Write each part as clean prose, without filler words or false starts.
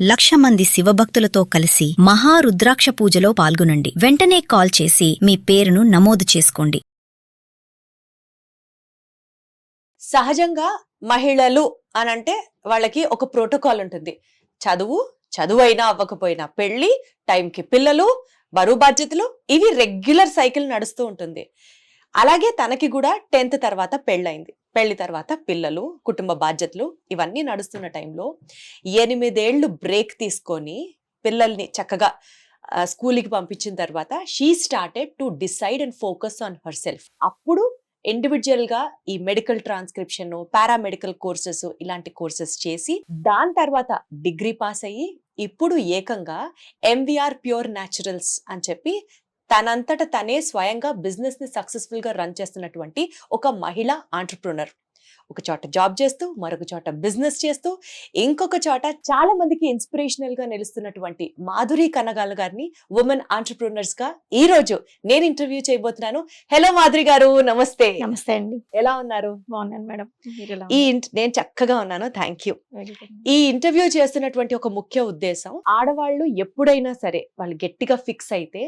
1,00,000 మంది శివభక్తులతో కలిసి మహారుద్రాక్ష పూజలో పాల్గొనండి. వెంటనే కాల్ చేసి మీ పేరును నమోదు చేసుకోండి. సహజంగా మహిళలు అనంటే వాళ్ళకి ఒక ప్రోటోకాల్ ఉంటుంది. చదువైనా అవ్వకపోయినా పెళ్లి, టైంకి పిల్లలు, బరువు బాధ్యతలు, ఇవి రెగ్యులర్ సైకిల్ నడుస్తూ ఉంటుంది. అలాగే తనకి కూడా 10th తర్వాత పెళ్ళైంది. పెళ్లి తర్వాత పిల్లలు, కుటుంబ బాధ్యతలు ఇవన్నీ నడుస్తున్న టైంలో 8 ఏళ్లు బ్రేక్ తీసుకొని పిల్లల్ని చక్కగా స్కూల్కి పంపించిన తర్వాత she started to decide and focus on her self. అప్పుడు ఇండివిజువల్ గా ఈ మెడికల్ ట్రాన్స్క్రిప్షన్, పారామెడికల్ కోర్సెస్ ఇలాంటి కోర్సెస్ చేసి దాని తర్వాత డిగ్రీ పాస్ అయ్యి ఇప్పుడు ఏకంగా ఎంవిఆర్ ప్యూర్ న్యాచురల్స్ అని చెప్పి తనంతట తనే స్వయంగా బిజినెస్ ని సక్సెస్ఫుల్ గా రన్ చేస్తున్నటువంటి ఒక మహిళ ఆంటర్ప్రూనర్. ఒక చోట జాబ్ చేస్తూ, మరొక చోట బిజినెస్ చేస్తూ, ఇంకొక చోట చాలా మందికి ఇన్స్పిరేషనల్ గా నిలుస్తున్నటువంటి మాధురి కనగాల గారిని ఉమెన్ ఆంటర్ప్రూనర్స్ గా ఈ రోజు నేను ఇంటర్వ్యూ చేయబోతున్నాను. హలో మాధురి గారు, నమస్తే. నమస్తే అండి. ఎలా ఉన్నారు? బాగున్నాను మేడం. నేను చక్కగా ఉన్నాను, థ్యాంక్ యూ. ఈ ఇంటర్వ్యూ చేస్తున్నటువంటి ఒక ముఖ్య ఉద్దేశం, ఆడవాళ్ళు ఎప్పుడైనా సరే వాళ్ళు గట్టిగా ఫిక్స్ అయితే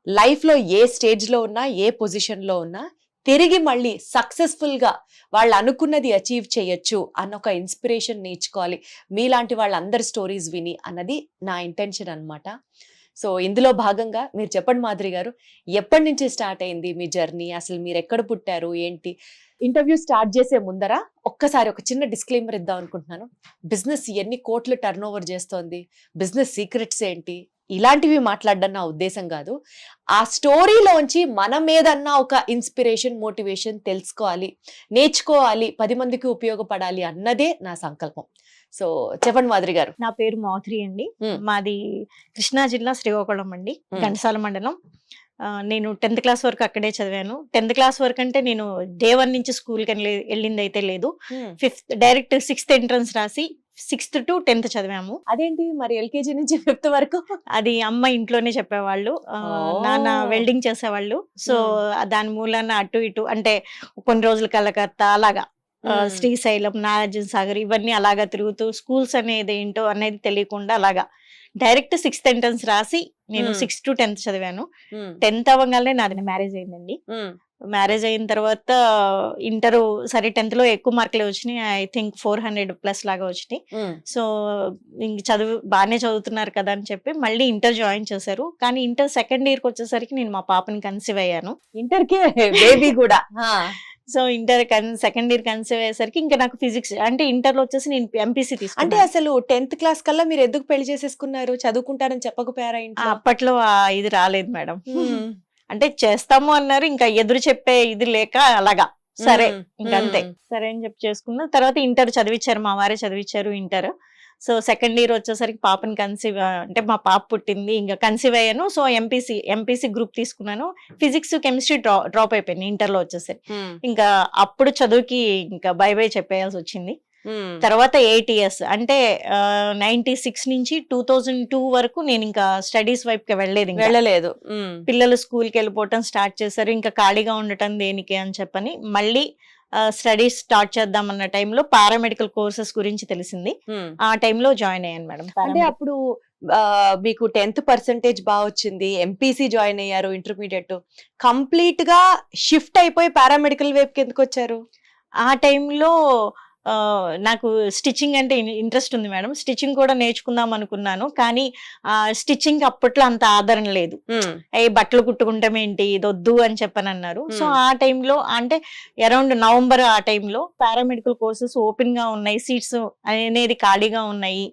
లైఫ్ లో ఏ స్టేజ్ లో ఉన్నా, ఏ పొజిషన్ లో ఉన్నా తిరిగి మళ్ళీ సక్సెస్ఫుల్ గా వాళ్ళు అనుకున్నది అచీవ్ చేయొచ్చు అన్న ఒక ఇన్స్పిరేషన్ నేర్చుకోవాలి మీలాంటి వాళ్ళందరి స్టోరీస్ విని అన్నది నా ఇంటెన్షన్ అన్నమాట. సో ఇందులో భాగంగా మీరు చెప్పండి మాధురి గారు, ఎప్పటి నుంచి స్టార్ట్ అయింది మీ జర్నీ? అసలు మీరు ఎక్కడ పుట్టారు, ఏంటి? ఇంటర్వ్యూ స్టార్ట్ చేసే ముందర ఒక్కసారి ఒక చిన్న డిస్క్లైమర్ ఇద్దాం అనుకుంటున్నాను. బిజినెస్ ఎన్ని కోట్లు టర్న్ ఓవర్ చేస్తోంది, బిజినెస్ సీక్రెట్స్ ఏంటి, ఇలాంటివి మాట్లాడడం నా ఉద్దేశం కాదు. ఆ స్టోరీలోంచి మనం ఏదన్నా ఒక ఇన్స్పిరేషన్, మోటివేషన్ తెలుసుకోవాలి, నేర్చుకోవాలి, 10 మందికి ఉపయోగపడాలి అన్నదే నా సంకల్పం. సో చెప్పండి మాధురి గారు. నా పేరు మాధురి అండి. మాది కృష్ణా జిల్లా శ్రీకాకుళం అండి, ఘంటసాల మండలం. నేను 10th క్లాస్ వరకు అక్కడే చదివాను. 10th క్లాస్ వరకు అంటే నేను day 1 నుంచి స్కూల్కి వెళ్ళింది అయితే లేదు. డైరెక్ట్ 6th ఎంట్రన్స్ రాసి 6th to 10th చదివాము. అదేంటి మరి LKG నుంచి 5th వరకు? అది అమ్మ ఇంట్లోనే చెప్పేవాళ్ళు, నాన్న వెల్డింగ్ చేసేవాళ్ళు. సో దాని మూలాన అటు ఇటు అంటే కొన్ని రోజులు కలకత్తా, అలాగా శ్రీశైలం, నాగార్జున సాగర్ ఇవన్నీ అలాగా తిరుగుతూ స్కూల్స్ అనేది ఏంటో అనేది తెలియకుండా అలాగా డైరెక్ట్ 6th ఎంట్రన్స్ రాసి నేను 6th to 10th చదివాను. 10th అవ్వగానే నాది మ్యారేజ్ అయిందండి. మ్యారేజ్ అయిన తర్వాత ఇంటర్ సరే 10th లో ఎక్కువ మార్కులే వచ్చినాయి. ఐ థింక్ 400+ లాగా వచ్చినాయి. సో ఇంక బాగానే చదువుతున్నారు కదా అని చెప్పి మళ్ళీ ఇంటర్ జాయిన్ చేశారు. కానీ ఇంటర్ 2nd ఇయర్కి వచ్చేసరికి నేను మా పాపని కన్సీవ్ అయ్యాను. ఇంటర్కే బేబీ కూడా. So inter 2nd year conceive అయ్యేసరికి ఇంకా నాకు ఫిజిక్స్ అంటే ఇంటర్ లో వచ్చేసి నేను ఎంపీసీ తీసుకున్నాను. అంటే అసలు 10th క్లాస్ కల్లా మీరు ఎందుకు పెళ్లి చేసేసుకున్నారు? చదువుకుంటారని చెప్పకపోయారా ఇంట్లో? అప్పట్లో ఇది రాలేదు మేడం. అంటే చేస్తాము అన్నారు, ఇంకా ఎదురు చెప్పే ఇది లేక అలాగా సరే ఇంకంతే సరే అని చెప్పి చేసుకున్నా. తర్వాత ఇంటర్ చదివించారు, మా వారే చదివించారు ఇంటర్. సో 2nd ఇయర్ వచ్చేసరికి పాపని కన్సీవ్ అంటే మా పాప పుట్టింది, ఇంకా కన్సీవ్ అయ్యాను. సో ఎంపీసీ గ్రూప్ తీసుకున్నాను. ఫిజిక్స్, కెమిస్ట్రీ డ్రాప్ అయిపోయింది ఇంటర్ లో వచ్చేసరికి. ఇంకా అప్పుడు చదువుకి ఇంకా బై చెప్పేయాల్సి వచ్చింది. తర్వాత 8 years అంటే 96 నుంచి 2002 వరకు నేను ఇంకా స్టడీస్ వైపుకి వెళ్ళలేదు. పిల్లలు స్కూల్కి వెళ్ళిపోవటం స్టార్ట్ చేశారు. ఇంకా ఖాళీగా ఉండటం దేనికి అని చెప్పని మళ్ళీ స్టడీస్ స్టార్ట్ చేద్దాం అన్న టైంలో పారామెడికల్ కోర్సెస్ గురించి తెలిసింది. ఆ టైంలో జాయిన్ అయ్యాను మేడం. అంటే అప్పుడు మీకు 10th% బాగా వచ్చింది, ఎంపీసీ జాయిన్ అయ్యారు, ఇంటర్మీడియట్ కంప్లీట్ గా షిఫ్ట్ అయిపోయి పారామెడికల్ వైపుకి ఎందుకు వచ్చారు? ఆ టైంలో నాకు స్టిచ్చింగ్ అంటే ఇంట్రెస్ట్ ఉంది మేడం. స్టిచ్చింగ్ కూడా నేర్చుకుందాం అనుకున్నాను, కానీ స్టిచ్చింగ్ అప్పట్లో అంత ఆదరణ లేదు. బట్టలు కుట్టుకుంటాం ఏంటి, ఇది వద్దు అని చెప్పని అన్నారు. సో ఆ టైంలో అంటే అరౌండ్ నవంబర్ ఆ టైంలో పారామెడికల్ కోర్సెస్ ఓపెన్ గా ఉన్నాయి, సీట్స్ అనేది ఖాళీగా ఉన్నాయి,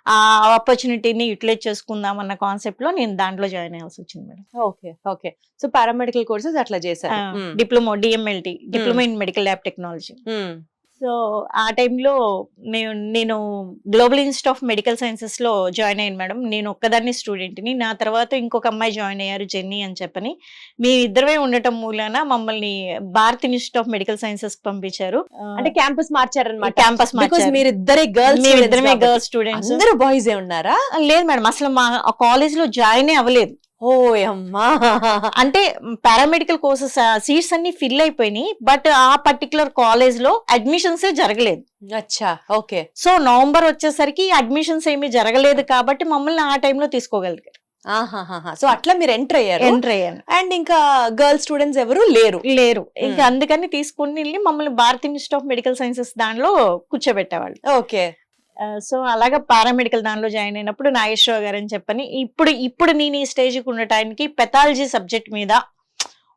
ఆ ఆపర్చునిటీని యూటిలైజ్ చేసుకుందాం అన్న కాన్సెప్ట్ లో నేను దాంట్లో జాయిన్ అయ్యాల్సి వచ్చింది madam. Okay. So paramedical courses అట్లా చేశారు. Diploma DMLT, diploma in medical lab technology. So ఆ టైంలో నేను global institute of medical sciences లో జాయిన్ అయ్యాను మేడం. నేను ఒక్కదాన్ని స్టూడెంట్ని. నా తర్వాత ఇంకొక అమ్మాయి జాయిన్ అయ్యారు, జెన్నీ అని చెప్పని. మీ ఇద్దరమే ఉండటం మూలాన మమ్మల్ని Bharat institute of medical sciences పంపించారు. అంటే క్యాంపస్ మార్చారన్నమాట. క్యాంపస్ మార్చారు. మీరిద్దరే గర్ల్స్ స్టూడెంట్స్. అందరూ బాయ్స్ ఉన్నారా? లేదు మేడం, అసలు మా కాలేజ్ లో జాయిన్ అవ్వలేదు. ఓయమ్మా. అంటే పారామెడికల్ కోర్సెస్ సీట్స్ అన్ని ఫిల్ అయిపోయినాయి, బట్ ఆ పర్టికులర్ కాలేజ్ లో అడ్మిషన్స్ జరగలేదు. అచ్చా, ఓకే. సో నవంబర్ వచ్చేసరికి అడ్మిషన్స్ ఏమీ జరగలేదు కాబట్టి మమ్మల్ని ఆ టైంలో తీసుకోగలిగారు. సో అట్లా మీరు ఎంటర్ అయ్యాను. అండ్ ఇంకా గర్ల్ స్టూడెంట్స్ ఎవరు లేరు. ఇంకా అందుకని తీసుకుని వెళ్ళి మమ్మల్ని Bharat institute of medical sciences దానిలో కూర్చోబెట్టేవాళ్ళు. ఓకే. సో అలాగా పారామెడికల్ దానిలో జాయిన్ అయినప్పుడు నాగేశ్వరరావు గారు అని చెప్పని ఇప్పుడు నేను ఈ స్టేజ్కి ఉండటానికి పెథాలజీ సబ్జెక్ట్ మీద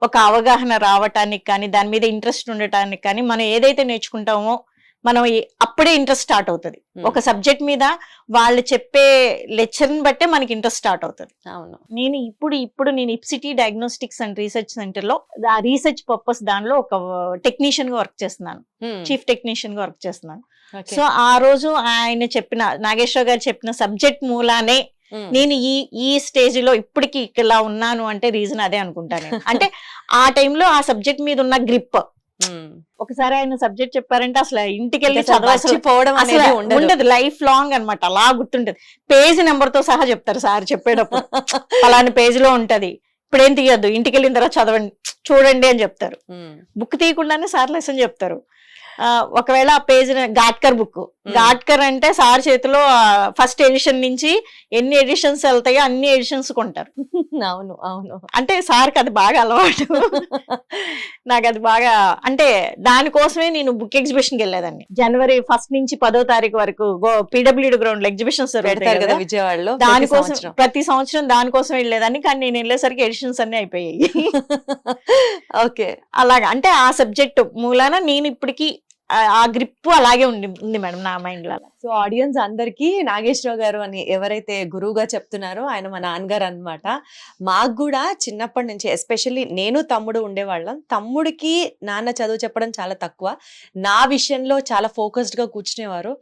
ఒక అవగాహన రావటానికి కానీ, దాని మీద ఇంట్రెస్ట్ ఉండటానికి కానీ, మనం ఏదైతే నేర్చుకుంటామో మనం అప్పుడే ఇంట్రెస్ట్ స్టార్ట్ అవుతుంది. ఒక సబ్జెక్ట్ మీద వాళ్ళు చెప్పే లెక్చర్ని బట్టే మనకి ఇంట్రెస్ట్ స్టార్ట్ అవుతుంది. అవును. నేను ఇప్పుడు నేను ఇప్సిటీ డయాగ్నోస్టిక్స్ అండ్ రీసెర్చ్ సెంటర్ లో ఆ రీసెర్చ్ పర్పస్ దానిలో ఒక టెక్నీషియన్ గా వర్క్ చేస్తున్నాను, చీఫ్ టెక్నీషియన్ గా వర్క్ చేస్తున్నాను. సో ఆ రోజు ఆయన చెప్పిన, నాగేశ్వర గారు చెప్పిన సబ్జెక్ట్ మూలానే నేను ఈ స్టేజ్ లో ఇప్పటికి ఇలా ఉన్నాను అంటే రీజన్ అదే అనుకుంటాను. అంటే ఆ టైంలో ఆ సబ్జెక్ట్ మీద ఉన్న గ్రిప్, ఒకసారి ఆయన సబ్జెక్ట్ చెప్పారంటే అసలు ఇంటికి వెళ్ళి చదవకపోవడం ఉండదు, లైఫ్ లాంగ్ అన్నమాట. అలా గుర్తుంటది, పేజ్ నెంబర్ తో సహా చెప్తారు సార్ చెప్పేటప్పుడు. అలాంటి పేజ్ లో ఉంటది, ఇప్పుడేం తీయద్దు, ఇంటికి వెళ్ళిన తర్వాత చదవండి, చూడండి అని చెప్తారు. బుక్ తీయకుండానే సార్ లెసన్ చెప్తారు. ఒకవేళ ఆ పేజ్ ఘాట్కర్ బుక్, ఘాట్కర్ అంటే సార్ చేతిలో ఫస్ట్ ఎడిషన్ నుంచి ఎన్ని ఎడిషన్స్ వెళ్తాయో అన్ని ఎడిషన్స్ కొంటారు. అవును అవును. అంటే సార్కి అది బాగా అలవాటు. నాకు అది బాగా, అంటే దానికోసమే నేను బుక్ ఎగ్జిబిషన్కి వెళ్ళేదాన్ని. జనవరి 1 నుంచి 10వ తారీఖు వరకు PWD గ్రౌండ్ లో ఎగ్జిబిషన్స్ పెడతారు కదా విజయవాడలో, దానికోసం ప్రతి సంవత్సరం దానికోసం వెళ్ళేదాన్ని. కానీ నేను వెళ్ళేసరికి ఎడిషన్స్ అన్ని అయిపోయాయి. ఓకే. అలాగా, అంటే ఆ సబ్జెక్ట్ మూలాన నేను ఇప్పటికి ఆ గ్రిప్ అలాగే ఉంది మేడం నా మైండ్ లో. సో ఆడియన్స్ అందరికి నాగేశ్వరరావు గారు అని ఎవరైతే గురువుగా చెప్తున్నారో ఆయన మా నాన్నగారు అన్నమాట. మాకు కూడా చిన్నప్పటి నుంచి, ఎస్పెషల్లీ నేను తమ్ముడు ఉండేవాళ్ళం. తమ్ముడికి నాన్న చదువు చెప్పడం చాలా తక్కువ, నా విషయంలో చాలా ఫోకస్డ్ గా కూర్చునేవారు.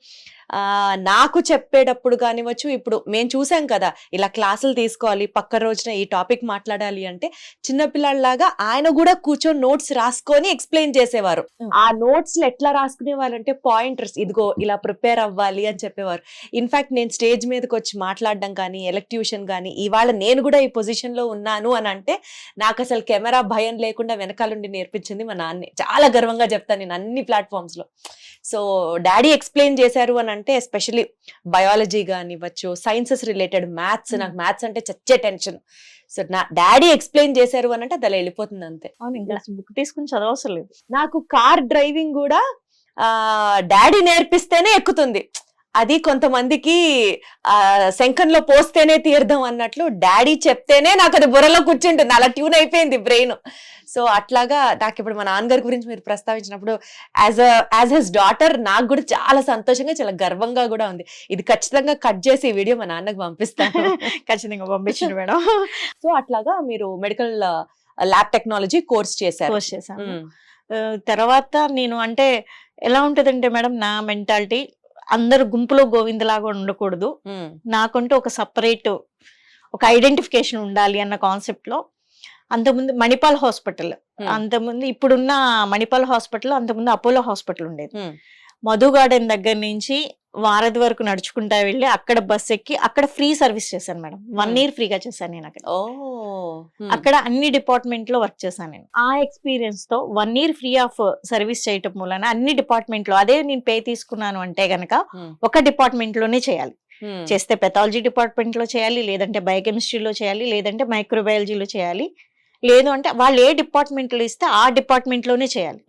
నాకు చెప్పేటప్పుడు కానివచ్చు, ఇప్పుడు మేము చూసాం కదా ఇలా క్లాసులు తీసుకోవాలి, పక్క రోజున ఈ టాపిక్ మాట్లాడాలి అంటే చిన్నపిల్లలాగా ఆయన కూడా కూర్చొని నోట్స్ రాసుకొని ఎక్స్ప్లెయిన్ చేసేవారు. ఆ నోట్స్ లో ఎట్లా రాసుకునేవారు అంటే పాయింటర్స్, ఇదిగో ఇలా ప్రిపేర్ అవ్వాలి అని చెప్పేవారు. ఇన్ఫాక్ట్ నేను స్టేజ్ మీదకి వచ్చి మాట్లాడడం కానీ, ఎలక్ట్యూషన్ కానీ, ఇవాళ నేను కూడా ఈ పొజిషన్ లో ఉన్నాను అని అంటే నాకు అసలు కెమెరా భయం లేకుండా వెనకాలండి నేర్పించింది మా నాన్నే. చాలా గర్వంగా చెప్తాను నేను అన్ని ప్లాట్ఫామ్స్ లో. సో డాడీ ఎక్స్ప్లెయిన్ చేశారు అని అంటే, ఎస్పెషల్లీ బయాలజీ కానివ్వచ్చు, సైన్సెస్ రిలేటెడ్, మ్యాథ్స్, నాకు మ్యాథ్స్ అంటే చచ్చే టెన్షన్. సో నా డాడీ ఎక్స్ప్లెయిన్ చేశారు అని అంటే అది అలా వెళ్ళిపోతుంది అంతే. బుక్ తీసుకుని చదవసరం లేదు. నాకు కార్ డ్రైవింగ్ కూడా డాడీ నేర్పిస్తేనే ఎక్కుతుంది. అది కొంతమందికి శంఖంలో పోస్తేనే తీర్థం అన్నట్లు డాడీ చెప్తేనే నాకు అది బుర్రలో కూర్చుంటుంది, అలా ట్యూన్ అయిపోయింది బ్రెయిన్. సో అట్లాగా నాకు ఇప్పుడు మా నాన్నగారి గురించి మీరు ప్రస్తావించినప్పుడు యాజ్ హిస్ డాటర్ నాకు కూడా చాలా సంతోషంగా, చాలా గర్వంగా కూడా ఉంది. ఇది ఖచ్చితంగా కట్ చేసి ఈ వీడియో మా నాన్నకు పంపిస్తాను. ఖచ్చితంగా పంపించండి మేడం. సో అట్లాగా మీరు మెడికల్ ల్యాబ్ టెక్నాలజీ కోర్స్ చేశాను. తర్వాత నేను, అంటే ఎలా ఉంటదంటే మేడం నా మెంటాలిటీ, అందరు గుంపులో గోవిందలాగా ఉండకూడదు, నాకంటూ ఒక సపరేట్ ఒక ఐడెంటిఫికేషన్ ఉండాలి అన్న కాన్సెప్ట్ లో అంతకుముందు మణిపాల్ హాస్పిటల్, అంతకుముందు ఇప్పుడున్న మణిపాల్ హాస్పిటల్, అంతకుముందు అపోలో హాస్పిటల్ ఉండేది. మధు గార్డెన్ దగ్గర నుంచి వారధి వరకు నడుచుకుంటా వెళ్ళి అక్కడ బస్ ఎక్కి అక్కడ ఫ్రీ సర్వీస్ చేశాను మేడం. 1 year ఫ్రీగా చేశాను నేను అక్కడ. అక్కడ అన్ని డిపార్ట్మెంట్ లో వర్క్ చేశాను నేను. ఆ ఎక్స్పీరియన్స్ తో 1 year ఫ్రీ ఆఫ్ సర్వీస్ చేయటం మూలన అన్ని డిపార్ట్మెంట్ లో, అదే నేను పే తీసుకున్నాను అంటే గనక ఒక డిపార్ట్మెంట్ లోనే చేయాలి. చేస్తే పెథాలజీ డిపార్ట్మెంట్ లో చేయాలి, లేదంటే బయోకెమిస్ట్రీలో చేయాలి, లేదంటే మైక్రోబయాలజీలో చేయాలి, లేదు అంటే వాళ్ళు ఏ డిపార్ట్మెంట్ లో ఇస్తే ఆ డిపార్ట్మెంట్ లోనే చేయాలి.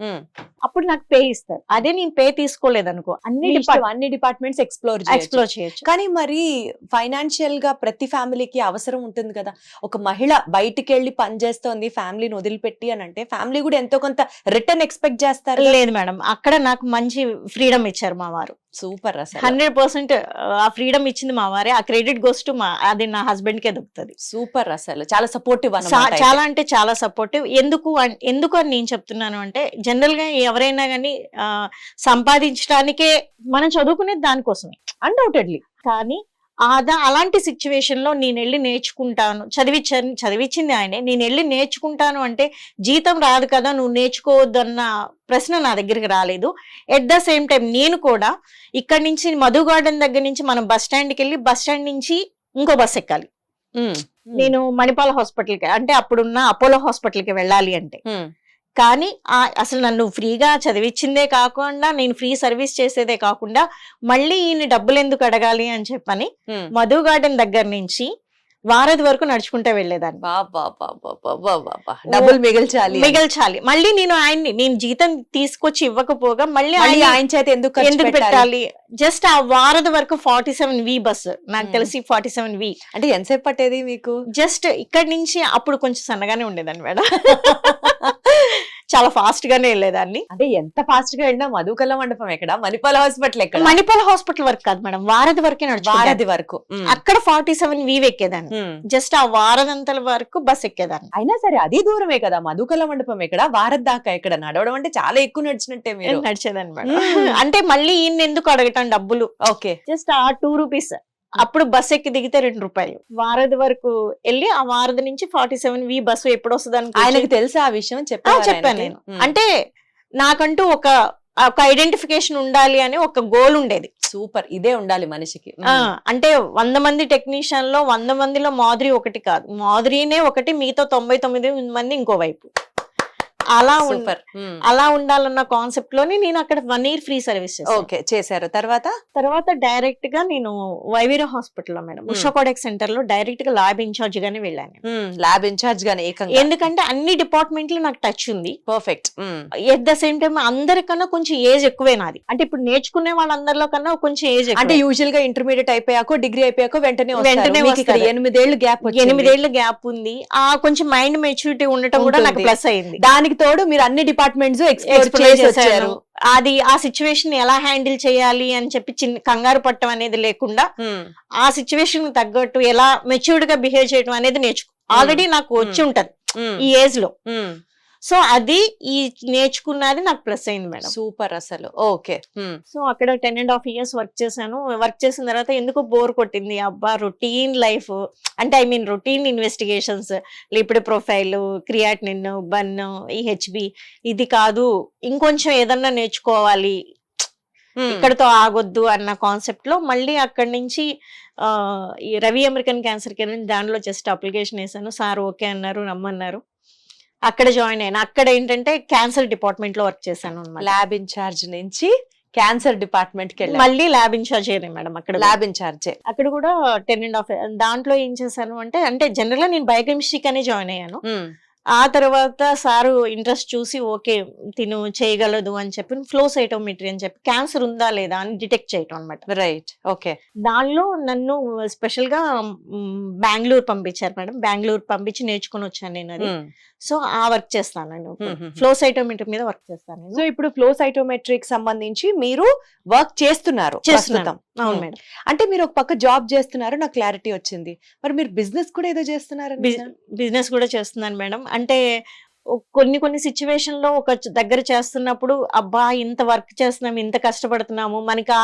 అప్పుడు నాకు పే ఇస్తారు. అదే నేను పే తీసుకోలేదనుకో అన్ని డిపార్ట్మెంట్స్ ఎక్స్ప్లోర్ చేయొచ్చు. కానీ మరి ఫైనాన్షియల్ గా ప్రతి ఫ్యామిలీకి అవసరం ఉంటుంది కదా. ఒక మహిళ బయటికి వెళ్ళి పని చేస్తోంది ఫ్యామిలీని వదిలిపెట్టి అని అంటే ఫ్యామిలీ కూడా ఎంతో కొంత రిటర్న్ ఎక్స్పెక్ట్ చేస్తారు. లేదు మేడం, అక్కడ నాకు మంచి ఫ్రీడమ్ ఇచ్చారు మా వారు. సూపర్, అసలు 100% ఆ ఫ్రీడమ్ ఇచ్చింది మా వారే. ఆ క్రెడిట్ గోస్ టు అది నా హస్బెండ్ కే దొరుకుతుంది. సూపర్, అసలు చాలా సపోర్టివ్, చాలా అంటే చాలా సపోర్టివ్. ఎందుకు అని నేను చెప్తున్నాను అంటే, జనరల్ గా ఎవరైనా కానీ సంపాదించడానికే మనం చదువుకునేది దానికోసమే అన్డౌటెడ్లీ. కానీ అలాంటి సిచ్యువేషన్ లో నేను వెళ్ళి నేర్చుకుంటాను, చదివించింది ఆయనే, నేను వెళ్ళి నేర్చుకుంటాను అంటే జీతం రాదు కదా, నువ్వు నేర్చుకోవద్దు అన్న ప్రశ్న నా దగ్గరికి రాలేదు. ఎట్ ద సేమ్ టైం నేను కూడా ఇక్కడ నుంచి మధు గార్డెన్ దగ్గర నుంచి మనం బస్ స్టాండ్కి వెళ్ళి బస్ స్టాండ్ నుంచి ఇంకో బస్ ఎక్కాలి. నేను మణిపాల్ హాస్పిటల్ కి, అంటే అప్పుడున్న అపోలో హాస్పిటల్ కి వెళ్ళాలి అంటే. కానీ అసలు నన్ను ఫ్రీగా చదివించిందే కాకుండా నేను ఫ్రీ సర్వీస్ చేసేదే కాకుండా మళ్ళీ ఈయన డబ్బులు ఎందుకు అడగాలి అని చెప్పని మధు గార్డెన్ దగ్గర నుంచి వారధి వరకు నడుచుకుంటే వెళ్ళేదాన్ని. డబ్బులు మిగిల్చాలి. మళ్ళీ నేను జీతం తీసుకొచ్చి ఇవ్వకపోగా మళ్ళీ ఆయన చేత ఎందుకు పెట్టాలి. జస్ట్ ఆ వారధి వరకు 47V బస్సు, నాకు తెలిసి 47V. అంటే ఎంతసేపు పట్టేది మీకు? జస్ట్ ఇక్కడ నుంచి అప్పుడు కొంచెం సన్నగానే ఉండేదాన్ని మేడం, చాలా ఫాస్ట్ గానే వెళ్ళేదాన్ని. అంటే ఎంత ఫాస్ట్ గా వెళ్ళినా మధుకళ మండపం ఎక్కడ, మణిపాల్ హాస్పిటల్ ఎక్కడ? మణిపాల్ హాస్పిటల్ వరకు కాదు మేడం, వారధి వరకే వారధి వరకు. అక్కడ 47V ఎక్కేదాన్ని. జస్ట్ ఆ వారధంతల వరకు బస్ ఎక్కేదాన్ని. అయినా సరే అది దూరమే కదా, మధుకళ మండపం ఎక్కడ, వారధి దాకా ఎక్కడ? నడవడం అంటే చాలా ఎక్కువ నడిచినట్టే మీరు. నడిచేదాన్ని మేడం. అంటే మళ్ళీ ఈయన ఎందుకు అడగటం డబ్బులు. ఓకే, జస్ట్ ఆ 2 రూపీస్. అప్పుడు బస్ ఎక్కి దిగితే 2 రూపాయలు. వారధి వరకు వెళ్ళి ఆ వారధి నుంచి 47V బస్సు ఎప్పుడు వస్తుంది ఆయనకి తెలుసా ఆ విషయం? చెప్పాను నేను. అంటే నాకంటూ ఒక ఐడెంటిఫికేషన్ ఉండాలి అని ఒక గోల్ ఉండేది. సూపర్, ఇదే ఉండాలి మనిషికి. అంటే 100 మంది టెక్నీషియన్ లో 100 మందిలో మాధురి ఒకటి కాదు, మాధురినే ఒకటి, మిగతా 99 మంది ఇంకో వైపు. అలా ఉండాలన్న కాన్సెప్ట్ లోని నేను అక్కడ 1 year ఫ్రీ సర్వీస్ చేశారు. తర్వాత డైరెక్ట్ గా నేను వైవీరా హాస్పిటల్ లో మేడం ఉషా కోడెక్ సెంటర్ లో డైరెక్ట్ గా ల్యాబ్ ఇన్ఛార్జ్ గానే వెళ్ళాను. ల్యాబ్ ఇన్ఛార్జ్ గానే, ఎందుకంటే అన్ని డిపార్ట్మెంట్ లో నాకు టచ్ ఉంది. Perfect. At the same time అందరికన్నా కొంచెం ఏజ్ ఎక్కువే నాది. అంటే ఇప్పుడు నేర్చుకునే వాళ్ళందరిలో కన్నా కొంచెం ఏజ్, అంటే యూజువల్ గా ఇంటర్మీడియట్ అయిపోయాకో డిగ్రీ అయిపోయాకో వెంటనే 8 ఏళ్ళు గ్యాప్ ఉంది. ఆ కొంచెం మైండ్ మెచ్యూరిటీ ఉండటం కూడా నాకు ప్లస్ అయింది. దానికి తోడు మీరు అన్ని డిపార్ట్మెంట్స్ ఎక్స్ప్లోర్ చేశారు. అది ఆ సిచ్యువేషన్ ఎలా హ్యాండిల్ చేయాలి అని చెప్పి కంగారు పట్టడం అనేది లేకుండా ఆ సిచ్యువేషన్ తగ్గట్టు ఎలా మెచ్యూర్డ్ గా బిహేవ్ చేయడం అనేది ఆల్రెడీ నాకు వచ్చి ఉంటది ఈ ఏజ్ లో. సో అది ఈ నేర్చుకున్నది నాకు ప్లస్ అయింది మేడం. సూపర్ అసలు. ఓకే. సో అక్కడ 10.5 years వర్క్ చేశాను. వర్క్ చేసిన తర్వాత ఎందుకో బోర్ కొట్టింది. అబ్బా రొటీన్ లైఫ్, అంటే I mean routine investigations, lipid profile, creatinine, BUN, EHB, ఇది కాదు ఇంకొంచెం ఏదన్నా నేర్చుకోవాలి, ఇక్కడతో ఆగొద్దు అన్న కాన్సెప్ట్ లో మళ్ళీ అక్కడి నుంచి ఈ రవి అమెరికన్ క్యాన్సర్ కేర్ దానిలో జస్ట్ అప్లికేషన్ వేసాను. సార్ ఓకే అన్నారు, రమ్మన్నారు. అక్కడ జాయిన్ అయినా. అక్కడ ఏంటంటే క్యాన్సర్ డిపార్ట్మెంట్ లో వర్క్ చేశాను అన్నమాట. ల్యాబ్ ఇన్ఛార్జ్ నుంచి క్యాన్సర్ డిపార్ట్మెంట్ కి వెళ్ళి మళ్ళీ ల్యాబ్ ఇన్ఛార్జ్ అయ్యాను మేడం. అక్కడ ల్యాబ్ ఇన్ఛార్జ్, అక్కడ కూడా 10.5. దాంట్లో ఏం చేశాను అంటే జనరల్ గా నేను బయోకెమిస్ట్రీకి అనే జాయిన్ అయ్యాను. ఆ తర్వాత సారు ఇంట్రెస్ట్ చూసి ఓకే తిను చేయగలదు అని చెప్పి ఫ్లో సైటోమెట్రీ అని చెప్పి క్యాన్సర్ ఉందా లేదా అని డిటెక్ట్ చేయటం అనమాట. రైట్. ఓకే. దానిలో నన్ను స్పెషల్ గా బెంగళూరు పంపించారు మేడం. బెంగళూరు పంపించి నేర్చుకుని వచ్చాను నేను అది. సో ఆ వర్క్ చేస్తాను నేను, ఫ్లో సైటోమెట్రీ మీద వర్క్ చేస్తాను. సో ఇప్పుడు ఫ్లో సైటోమెట్రీకి సంబంధించి మీరు వర్క్ చేస్తున్నారు. అవును మేడం. అంటే మీరు ఒక పక్క జాబ్ చేస్తున్నారు, నాకు క్లారిటీ వచ్చింది. మరి మీరు బిజినెస్ కూడా ఏదో చేస్తున్నారు? బిజినెస్ కూడా చేస్తున్నాను మేడం. అంటే కొన్ని సిచ్యువేషన్ లో ఒక దగ్గర చేస్తున్నప్పుడు అబ్బా ఇంత వర్క్ చేస్తున్నాము, ఇంత కష్టపడుతున్నాము, మనకి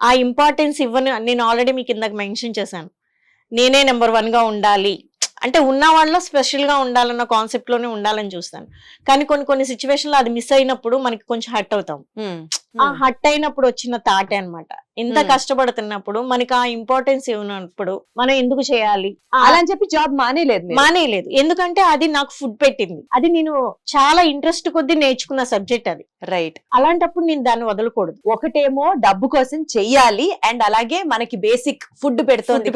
ఆ ఇంపార్టెన్స్ ఇవ్వను. నేను ఆల్రెడీ మీకు ఇందాక మెన్షన్ చేశాను, నేనే నెంబర్ 1 గా ఉండాలి, అంటే ఉన్న వాళ్ళలో స్పెషల్ గా ఉండాలన్న కాన్సెప్ట్ లోనే ఉండాలని చూస్తాను. కానీ కొన్ని సిచ్యువేషన్ లో అది మిస్ అయినప్పుడు మనకి కొంచెం హర్ట్ అవుతాం. ఆ హర్ట్ అయినప్పుడు వచ్చిన థాటే అన్నమాట. ఇంత కష్టపడుతున్నప్పుడు మనకి ఆ ఇంపార్టెన్స్ ఇవ్వనప్పుడు మనం ఎందుకు చేయాలి అలా అని చెప్పి జాబ్ మానేయలేదు. ఎందుకంటే అది నాకు ఫుడ్ పెట్టింది, అది నేను చాలా ఇంట్రెస్ట్ కొద్దీ నేర్చుకున్న సబ్జెక్ట్ అది. రైట్. అలాంటప్పుడు నేను దాన్ని వదలకూడదు. ఒకటేమో డబ్బు కోసం చెయ్యాలి అండ్ అలాగే మనకి బేసిక్ ఫుడ్ పెడుతుంది,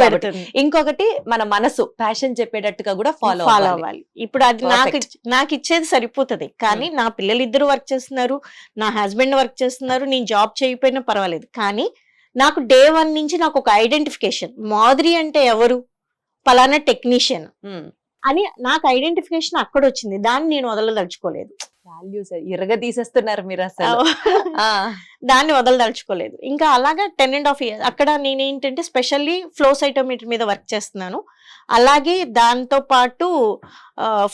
ఇంకొకటి మన మనసు ప్యాషన్ చెప్పేటట్టుగా కూడా ఫాలో అవ్వాలి. ఇప్పుడు అది నాకు ఇచ్చేది సరిపోతుంది. కానీ నా పిల్లలు ఇద్దరు వర్క్ చేస్తున్నారు, నా హస్బెండ్ వర్క్ చేస్తున్నారు, నేను జాబ్ చేయకపోయినా పర్వాలేదు. కానీ నాకు డే 1 నుంచి నాకు ఒక ఐడెంటిఫికేషన్, మాధురి అంటే ఎవరు, పలానా టెక్నీషియన్ అని నాకు ఐడెంటిఫికేషన్ అక్కడ వచ్చింది. దాన్ని నేను వదలదలుచుకోలేదు. వాల్యూస్ ఇరగ తీసేస్తున్నారు మీరు అసలు. దాన్ని వదలదలుచుకోలేదు. ఇంకా అలాగా 10.5 years అక్కడ నేనేంటంటే స్పెషల్లీ ఫ్లో సైటోమెట్రీ మీద వర్క్ చేస్తున్నాను. అలాగే దాంతో పాటు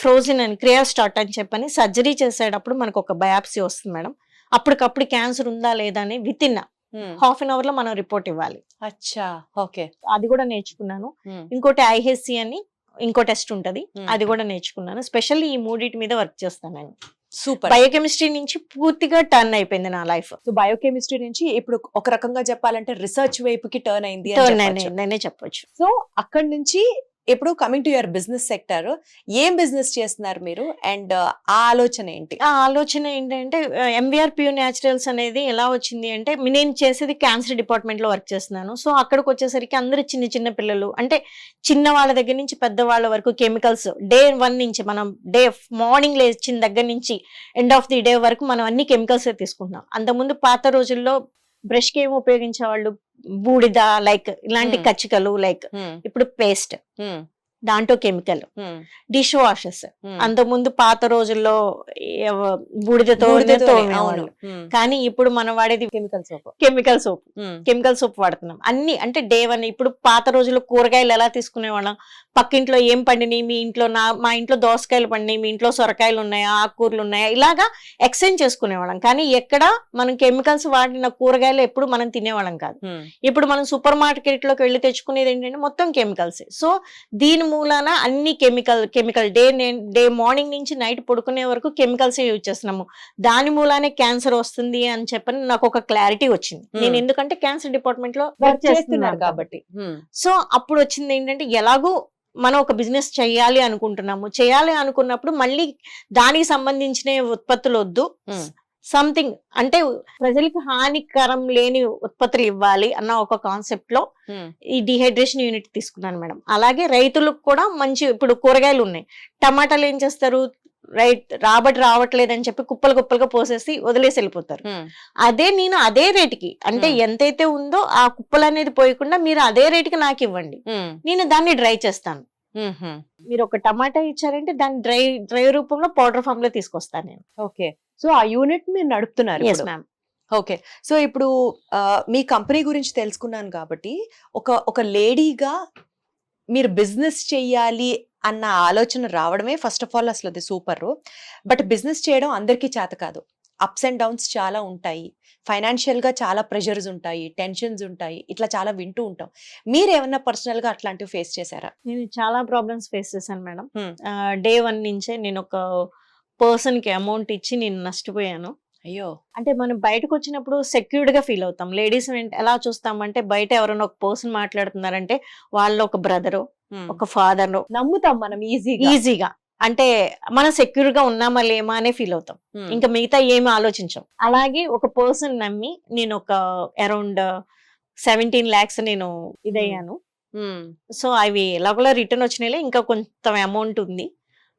ఫ్రోజన్ అని క్రియాస్టాట్ అని చెప్పని సర్జరీ చేసేటప్పుడు మనకు ఒక బయాప్సీ వస్తుంది మేడం. అప్పటికప్పుడు క్యాన్సర్ ఉందా లేదా అని వితిన్ ½ an hour లో మనం రిపోర్ట్ ఇవ్వాలి. అచ్చా, ఓకే. అది కూడా నేర్చుకున్నాను. ఇంకోటి ఐహెచ్సి అని ఇంకో టెస్ట్ ఉంటది, అది కూడా నేర్చుకున్నాను. స్పెషల్లీ ఈ 3 మీద వర్క్ చేస్తాను నేను. సూపర్. బయోకెమిస్ట్రీ నుంచి పూర్తిగా టర్న్ అయిపోయింది నా లైఫ్. సో బయోకెమిస్ట్రీ నుంచి ఇప్పుడు ఒక రకంగా చెప్పాలంటే రీసెర్చ్ వైపుకి టర్న్ అయింది చెప్పొచ్చు. సో అక్కడి నుంచి ఇప్పుడు coming to your business sector, ఏం బిజినెస్ చేస్తున్నారు మీరు అండ్ ఆ ఆలోచన ఏంటి? ఆ ఆలోచన ఏంటంటే ఎంవీఆర్ ప్యూర్ న్యాచురల్స్ అనేది ఎలా వచ్చింది అంటే నేను చేసేది క్యాన్సర్ డిపార్ట్మెంట్ లో వర్క్ చేస్తున్నాను. సో అక్కడికి వచ్చేసరికి అందరూ చిన్న చిన్న పిల్లలు, అంటే చిన్న వాళ్ళ దగ్గర నుంచి పెద్ద వాళ్ళ వరకు కెమికల్స్ డే 1 నుంచి మనం మార్నింగ్ లేచిన దగ్గర నుంచి ఎండ్ ఆఫ్ ది డే వరకు మనం అన్ని కెమికల్స్ తీసుకుంటున్నాం. అంతకుముందు పాత రోజుల్లో బ్రష్ కి ఏమి ఉపయోగించేవాళ్ళు, బూడిద లైక్ ఇలాంటి కచ్చికలు, లైక్ ఇప్పుడు పేస్ట్ దాంట్లో కెమికల్, డిష్ వాషెస్ అంతకుముందు పాత రోజుల్లో బూడిదతో తోమేవాళ్ళు. కానీ ఇప్పుడు మనం వాడేది కెమికల్ సోప్ వాడుతున్నాం అన్ని. అంటే డే 1 ఇప్పుడు పాత రోజుల్లో కూరగాయలు ఎలా తీసుకునేవాళ్ళం, పక్కింట్లో ఏం పండినాయి, మీ ఇంట్లో మా ఇంట్లో దోసకాయలు పండినాయి, మీ ఇంట్లో సొరకాయలు ఉన్నాయా, ఆకుకూరలు ఉన్నాయా, ఇలాగా ఎక్స్చేంజ్ చేసుకునేవాళ్ళం. కానీ ఎక్కడ మనం కెమికల్స్ వాడిన కూరగాయలు ఎప్పుడు మనం తినేవాళ్ళం కాదు. ఇప్పుడు మనం సూపర్ మార్కెట్ లోకి వెళ్ళి తెచ్చుకునేది ఏంటంటే మొత్తం కెమికల్స్. సో దీని మూలాన అన్ని కెమికల్ డే మార్నింగ్ నుంచి నైట్ పడుకునే వరకు కెమికల్స్ యూజ్ చేస్తున్నాము. దాని మూలానే క్యాన్సర్ వస్తుంది అని చెప్పని నాకు ఒక క్లారిటీ వచ్చింది. నేను ఎందుకంటే క్యాన్సర్ డిపార్ట్మెంట్ లో వర్క్ చేస్తున్నాను కాబట్టి. సో అప్పుడు వచ్చింది ఏంటంటే ఎలాగో మనం ఒక బిజినెస్ చేయాలి అనుకున్నప్పుడు మళ్ళీ దానికి సంబంధించిన ఉత్పత్తులు వద్దు, సంథింగ్ అంటే ప్రజలకు హానికరం లేని ఉత్పత్తులు ఇవ్వాలి అన్న ఒక కాన్సెప్ట్ లో ఈ డిహైడ్రేషన్ యూనిట్ తీసుకున్నాను మేడం. అలాగే రైతులకు కూడా మంచి, ఇప్పుడు కూరగాయలు ఉన్నాయి, టమాటాలు ఏం చేస్తారు, రాబడి రావట్లేదని చెప్పి కుప్పలుగా పోసేసి వదిలేసి వెళ్ళిపోతారు. నేను అదే రేటుకి, అంటే ఎంతైతే ఉందో ఆ కుప్పలు అనేది పోయకుండా మీరు అదే రేటుకి నాకు ఇవ్వండి, నేను దాన్ని డ్రై చేస్తాను. మీరు ఒక టమాటా ఇచ్చారంటే దాన్ని డ్రై రూపంలో పౌడర్ ఫామ్ లో తీసుకొస్తాను నేను. ఓకే, సో ఆ యూనిట్ మీరు నడుపుతున్నారు. ఓకే, సో ఇప్పుడు మీ కంపెనీ గురించి తెలుసుకున్నాను కాబట్టి ఒక లేడీగా మీరు బిజినెస్ చెయ్యాలి అన్న ఆలోచన రావడమే ఫస్ట్ ఆఫ్ ఆల్ అసలు అది సూపర్. బట్ బిజినెస్ చేయడం అందరికీ చేత కాదు. అప్స్ అండ్ డౌన్స్ చాలా ఉంటాయి, ఫైనాన్షియల్ గా చాలా ప్రెషర్స్ ఉంటాయి, టెన్షన్స్ ఉంటాయి, ఇట్లా చాలా వింటూ ఉంటాం. మీరు ఏమన్నా పర్సనల్ గా అట్లాంటివి ఫేస్ చేశారా? నేను చాలా ప్రాబ్లమ్స్ ఫేస్ చేశాను మేడం. డే 1 నుంచే నేను ఒక పర్సన్ కి అమౌంట్ ఇచ్చి నేను నష్టపోయాను. అయ్యో, అంటే మనం బయటకు వచ్చినప్పుడు సెక్యూర్డ్ గా ఫీల్ అవుతాం. లేడీస్ ఎలా చూస్తామంటే బయట ఎవరైనా ఒక పర్సన్ మాట్లాడుతున్నారంటే వాళ్ళ ఒక బ్రదరు, ఒక ఫాదర్ నమ్ముతాం మనం ఈజీగా. అంటే మనం సెక్యూర్ గా ఉన్నామా లేమా అనే ఫీల్ అవుతాం, ఇంకా మిగతా ఏమి ఆలోచించాం. అలాగే ఒక పర్సన్ నమ్మి నేను ఒక అరౌండ్ 17 lakhs నేను ఇదయ్యాను. సో అవి ఎలాగోలా రిటర్న్ వచ్చినాయి, ఇంకా కొంత అమౌంట్ ఉంది.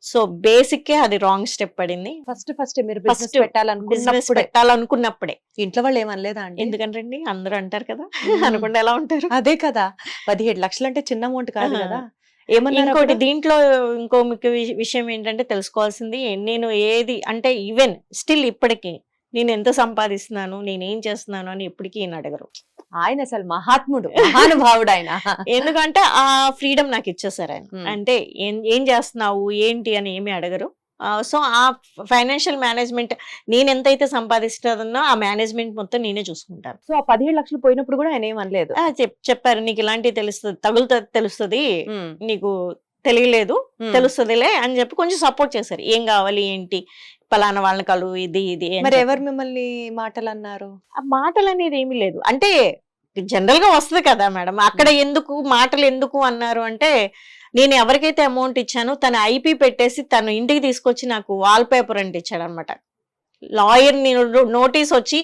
సో బేసిక్ అది రాంగ్ స్టెప్ పడింది. ఫస్ట్ మీరు బిజినెస్ పెట్టాలనుకున్నప్పుడే ఇంట్లో వాళ్ళు ఏమనలేదా అండి? ఎందుకంటే అందరూ అంటారు కదా, అనుకుంటే ఎలా ఉంటారు. అదే కదా, 17 లక్షలు అంటే చిన్న అమౌంట్ కాదు కదా. ఇంకోటి దీంట్లో ఇంకో ముఖ్య విషయం ఏంటంటే తెలుసుకోవాల్సింది, నేను ఏది అంటే ఈవెన్ స్టిల్ ఇప్పటికీ నేను ఎంత సంపాదిస్తున్నాను, నేనేం చేస్తున్నాను అని ఎప్పటికీ అడగరు. ఆయన అసలు మహానుభావుడు ఆయన. ఎందుకంటే ఆ ఫ్రీడమ్ నాకు ఇచ్చేసారు ఆయన. అంటే ఏం చేస్తున్నావు ఏంటి అని ఏమీ అడగరు. సో ఆ ఫైనాన్షియల్ మేనేజ్మెంట్ నేను ఎంతైతే సంపాదిస్తున్నా ఆ మేనేజ్మెంట్ మొత్తం నేనే చూసుకుంటాను. సో ఆ 17 లక్షలు పోయినప్పుడు కూడా ఆయన ఏమనలేదు? చెప్పారు, నీకు ఇలాంటివి తెలుస్తుంది, నీకు తెలియలేదు, తెలుస్తుందిలే అని చెప్పి కొంచెం సపోర్ట్ చేశారు. ఏం కావాలి ఏంటి, పలానా వాళ్ళని కలు, ఇది మరి ఎవరు మిమ్మల్ని మాటలు అన్నారు? ఆ మాటలు అనేది ఏమీ లేదు. అంటే జనరల్ గా వస్తుంది కదా మేడం, అక్కడ ఎందుకు మాటలు ఎందుకు అన్నారు అంటే, నేను ఎవరికైతే అమౌంట్ ఇచ్చానో తన ఐపీ పెట్టేసి తను ఇంటికి తీసుకొచ్చి నాకు వాల్ పేపర్ అంటే ఇచ్చాడు అనమాట. లాయర్ నేను నోటీస్ వచ్చి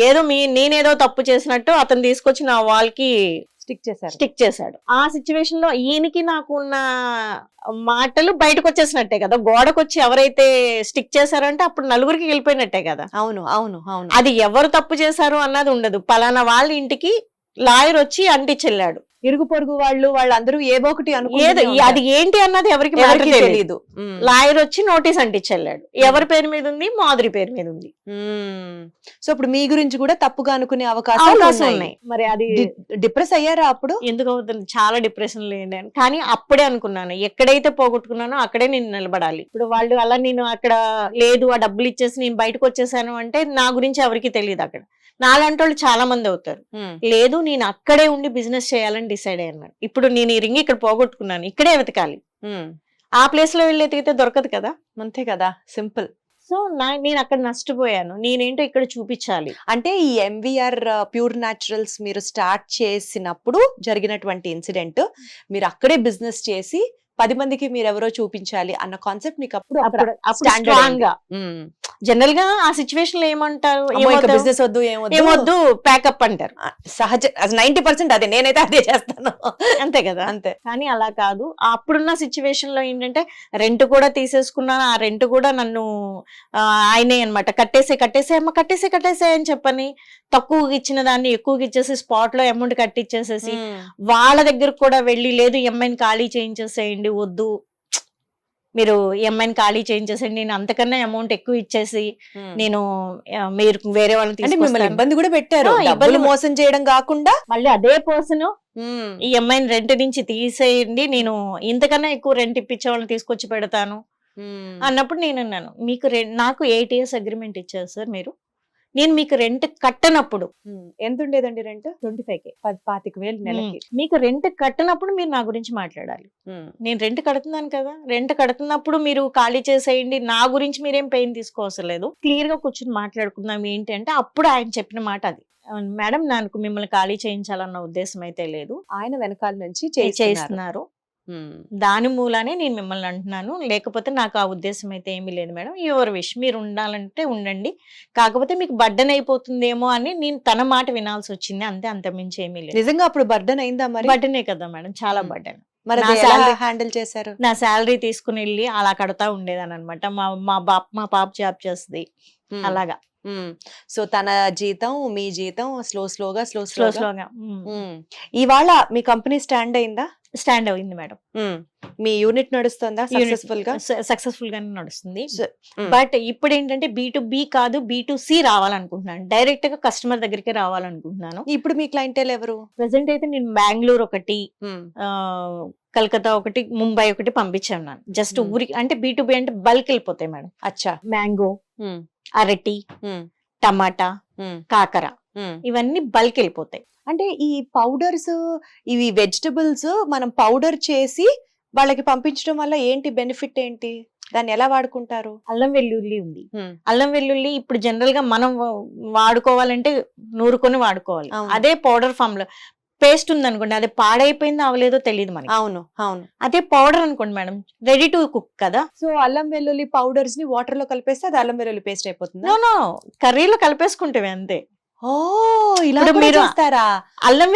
ఏదో నేనేదో తప్పు చేసినట్టు అతను తీసుకొచ్చి నా వాల్ కి స్టిక్ చేశాడు. ఆ సిచ్యువేషన్ లో ఈయనకి నాకు ఉన్న మాటలు బయటకు వచ్చేసినట్టే కదా. గోడకు వచ్చి ఎవరైతే స్టిక్ చేశారంటే అప్పుడు నలుగురికి వెళ్ళిపోయినట్టే కదా. అవును అవును అవును. అది ఎవరు తప్పు చేశారు అన్నది ఉండదు. పలానా వాళ్ళ ఇంటికి లాయర్ వచ్చి అంటించెళ్ళాడు. ఇరుగు పొరుగు వాళ్ళందరూ ఏదో ఒకటి అది ఏంటి అన్నది ఎవరికి తెలియదు. లాయర్ వచ్చి నోటీస్ అంటించెళ్ళాడు. ఎవరి పేరు మీద ఉంది, మాధురి పేరు మీద ఉంది. సో ఇప్పుడు మీ గురించి కూడా తప్పుగా అనుకునే అవకాశాలు ఉన్నాయి. మరి అది డిప్రెస్ అయ్యారా అప్పుడు? ఎందుకు అవుతుంది, చాలా డిప్రెషన్ లేని. కానీ అప్పుడే అనుకున్నాను, ఎక్కడైతే పోగొట్టుకున్నానో అక్కడే నేను నిలబడాలి. ఇప్పుడు వాళ్ళు అలా నేను అక్కడ లేదు, ఆ డబ్బులు ఇచ్చేసి నేను బయటకు వచ్చేసాను అంటే నా గురించి ఎవరికి తెలియదు. అక్కడ నాలాంటి వాళ్ళు చాలా మంది అవుతారు. లేదు నేను అక్కడే ఉండి బిజినెస్ చేయాలని డిసైడ్ అయ్యాను. ఇప్పుడు నేను ఈ రింగ్ ఇక్కడ పోగొట్టుకున్నాను, ఇక్కడే వెతకాలి. ఆ ప్లేస్ లో వెళ్ళి ఎతికితే దొరకదు కదా. అంతే కదా, సింపుల్. సో నేను అక్కడ నష్టపోయాను, నేనేంటో ఇక్కడ చూపించాలి. అంటే ఈ ఎంవీఆర్ ప్యూర్ న్యాచురల్స్ మీరు స్టార్ట్ చేసినప్పుడు జరిగినటువంటి ఇన్సిడెంట్, మీరు అక్కడే బిజినెస్ చేసి 10 మందికి మీరు ఎవరో చూపించాలి అన్న కాన్సెప్ట్ మీకు అప్పుడు అప్పుడు standard స్ట్రాంగ్ గా ఉమ్. జనరల్ గా ఆ సిచ్యువేషన్ లో ఏమంటారు, అమ్మో, ఇంకా ఏమవుతారు? బిజినెస్ వద్దు ఏమొద్దు ఏమొద్దు ప్యాకప్ అంటారు. సహజ 90% అదే, నేనైతే అదే చేస్తాను. అంతే కదా. అంతే. కానీ అలా కాదు. అప్పుడున్న సిచ్యువేషన్ లో ఏంటంటే రెంట్ కూడా తీసేసుకున్నాను. ఆ రెంట్ కూడా నన్ను ఆయనే అన్నమాట కట్టేసే అమ్మ కట్టేసే అని చెప్పని తక్కువగా ఇచ్చిన దాన్ని ఎక్కువగా ఇచ్చేసి స్పాట్ లో అమౌంట్ కట్టిచ్చేసేసి వాళ్ళ దగ్గరకు కూడా వెళ్ళి లేదు ఎంఐని ఖాళీ చేయించేసేయండి, వద్దు మీరు ఎంఐని ఖాళీ చేయించేసేయండి, నేను అంతకన్నా అమౌంట్ ఎక్కువ ఇచ్చేసి నేను మీరు వేరే వాళ్ళని అంటే మిమ్మల్ని తీసుకొస్తాను. ఇబ్బంది కూడా పెట్టారు, ఇబ్బంది డబ్బులు మోసం చేయడం కాకుండా. మళ్ళీ అదే పర్సన్ ఈ అమ్మాయిని రెంట్ నుంచి తీసేయండి, నేను ఇంతకన్నా ఎక్కువ రెంట్ ఇప్పించే వాళ్ళని తీసుకొచ్చి పెడతాను అన్నప్పుడు నేను అన్నాను, మీకు నాకు 8 years అగ్రిమెంట్ ఇచ్చారు సార్ మీరు, నేను మీకు రెంట్ కట్టనప్పుడు ఎంత ఉండేదండి రెంట్? 25K 25,000 నెలకి. మీకు రెంట్ కట్టనప్పుడు మీరు నా గురించి మాట్లాడాలి. నేను రెంట్ కడుతున్నాను కదా, రెంట్ కడుతున్నప్పుడు మీరు ఖాళీ చేసేయండి, నా గురించి మీరేం పెయిన్ తీసుకోవసరం లేదు, క్లియర్ గా కూర్చొని మాట్లాడుకుందాం ఏంటి అంటే అప్పుడు ఆయన చెప్పిన మాట అది, మేడం నాకు మిమ్మల్ని ఖాళీ చేయించాలన్న ఉద్దేశం అయితే లేదు, ఆయన వెనకాల నుంచి చేయిస్తున్నారు, దాని మూలానే నేను మిమ్మల్ని అంటున్నాను, లేకపోతే నాకు ఆ ఉద్దేశం అయితే ఏమీ లేదు మేడం, యువర్ విష్, మీరు ఉండాలంటే ఉండండి, కాకపోతే మీకు బర్డెన్ అయిపోతుందేమో అని నేను తన మాట వినాల్సి వచ్చింది, అంతే, అంతమించి ఏమీ లేదు. నిజంగా అప్పుడు బర్డెన్ అయిందా మరి? బర్డెనే కదా మేడం, చాలా బర్డెన్. మరి నా అది ఎలా salary- హ్యాండిల్ చేశారు? నా శాలరీ తీసుకుని వెళ్ళి అలా కడతా ఉండేదాని అనమాట. మా పాప జాబ్ చేస్తుంది అలాగా. సో తన జీతం మీ జీతం స్లోగా స్లోగా ఇవాళ మీ కంపెనీ స్టాండ్ అయిందా? స్టాండ్ అయింది మేడం. మీ యూనిట్ నడుస్తుందా సక్సెస్ఫుల్ గా? సక్సెస్ఫుల్ గానే నడుస్తుంది. బట్ ఇప్పుడు ఏంటంటే B2B కాదు B2C రావాలనుకుంటున్నాను, డైరెక్ట్ గా కస్టమర్ దగ్గరికి రావాలనుకుంటున్నాను. ఇప్పుడు మీ క్లయింటేల్ ఎవరు? ప్రెసెంట్ అయితే నేను బెంగళూరు ఒకటి, కలకత్తా ఒకటి, ముంబై ఒకటి పంపించాను. జస్ట్ ఊరికి అంటే B2B అంటే బల్క్ వెళ్ళిపోతాయి మేడం. అచ్చా. మ్యాంగో, అరటి, టమాటా, కాకర ఇవన్నీ బల్క్ వెళ్ళిపోతాయి. అంటే ఈ పౌడర్స్, ఇవి వెజిటబుల్స్ మనం పౌడర్ చేసి వాళ్ళకి పంపించడం వల్ల ఏంటి బెనిఫిట్ ఏంటి? దాన్ని ఎలా వాడుకుంటారు? అల్లం వెల్లుల్లి ఉంది. అల్లం వెల్లుల్లి ఇప్పుడు జనరల్ గా మనం వాడుకోవాలంటే నూరుకొని వాడుకోవాలి. అదే పౌడర్ ఫామ్ లో పేస్ట్ ఉంది అనుకోండి, అది పాడైపోయిందో అవలేదో తెలియదు మనకి. అవును అవును. అదే పౌడర్ అనుకోండి మేడం, రెడీ టు కుక్ కదా. సో అల్లం వెల్లుల్లి పౌడర్స్ ని వాటర్ లో కలిపేస్తే అది అల్లం వెల్లుల్లి పేస్ట్ అయిపోతుంది. నో కర్రీలో కలిపేసుకుంటే అంతే. ఓ, ఇలా ఇప్పుడు మీరు మీరు చేస్తారా? అల్లం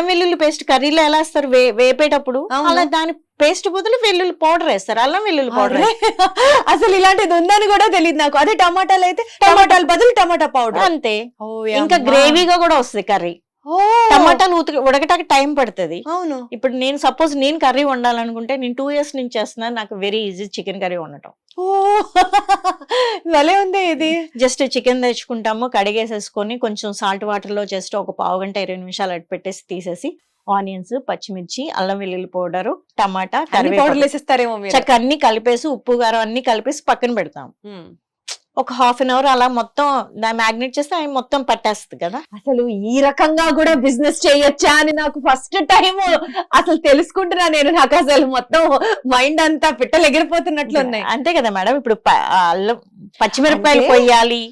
వెల్లుల్లి పేస్ట్ కర్రీలో ఎలా వేస్తారు, వేపేటప్పుడు అలా దాని పేస్ట్ బదులు వెల్లుల్లి పౌడర్ వేస్తారు, అల్లం వెల్లుల్లి పౌడర్. అసలు ఇలాంటిది ఉందని కూడా తెలియదు నాకు. అదే టమాటాలు అయితే టమాటాలు బదులు టమాటా పౌడర్ అంతే. ఇంకా గ్రేవీగా కూడా వస్తుంది కర్రీ. టమాటాలు ఉడకటానికి టైం పడుతుంది. అవును. ఇప్పుడు నేను సపోజ్ నేను కర్రీ వండాలనుకుంటే నేను 2 years నుంచి చేస్తున్నాను, నాకు వెరీ ఈజీ చికెన్ కర్రీ వండటం. భలే ఉంది ఇది. జస్ట్ చికెన్ తెచ్చుకుంటాము, కడిగేసేసుకొని కొంచెం సాల్ట్ వాటర్ లో జస్ట్ ఒక 15 గంట 20 నిమిషాలు అటు పెట్టేసి తీసేసి ఆనియన్స్, పచ్చిమిర్చి, అల్లం వెల్లుల్లి పౌడర్, టమాటా, పౌడర్లు వేసేస్తారేమో మీరు. చక్క అన్ని కలిపేసి ఉప్పు కారం అన్ని కలిపేసి పక్కన పెడతాం. ఒక 1/2 hour అలా మొత్తం మ్యాగ్నేట్ చేస్తే అవి మొత్తం పట్టేస్తుంది కదా. అసలు ఈ రకంగా కూడా బిజినెస్ చేయొచ్చా అని నాకు ఫస్ట్ టైం అసలు తెలుసుకుంటున్నా నేను. నాకు అసలు మొత్తం మైండ్ అంతా పిట్టలు ఎగిరిపోతున్నట్లు ఉన్నాయి. అంతే కదా మేడం. ఇప్పుడు అల్లం పచ్చిమిరపకాయలు కొయ్యాలి,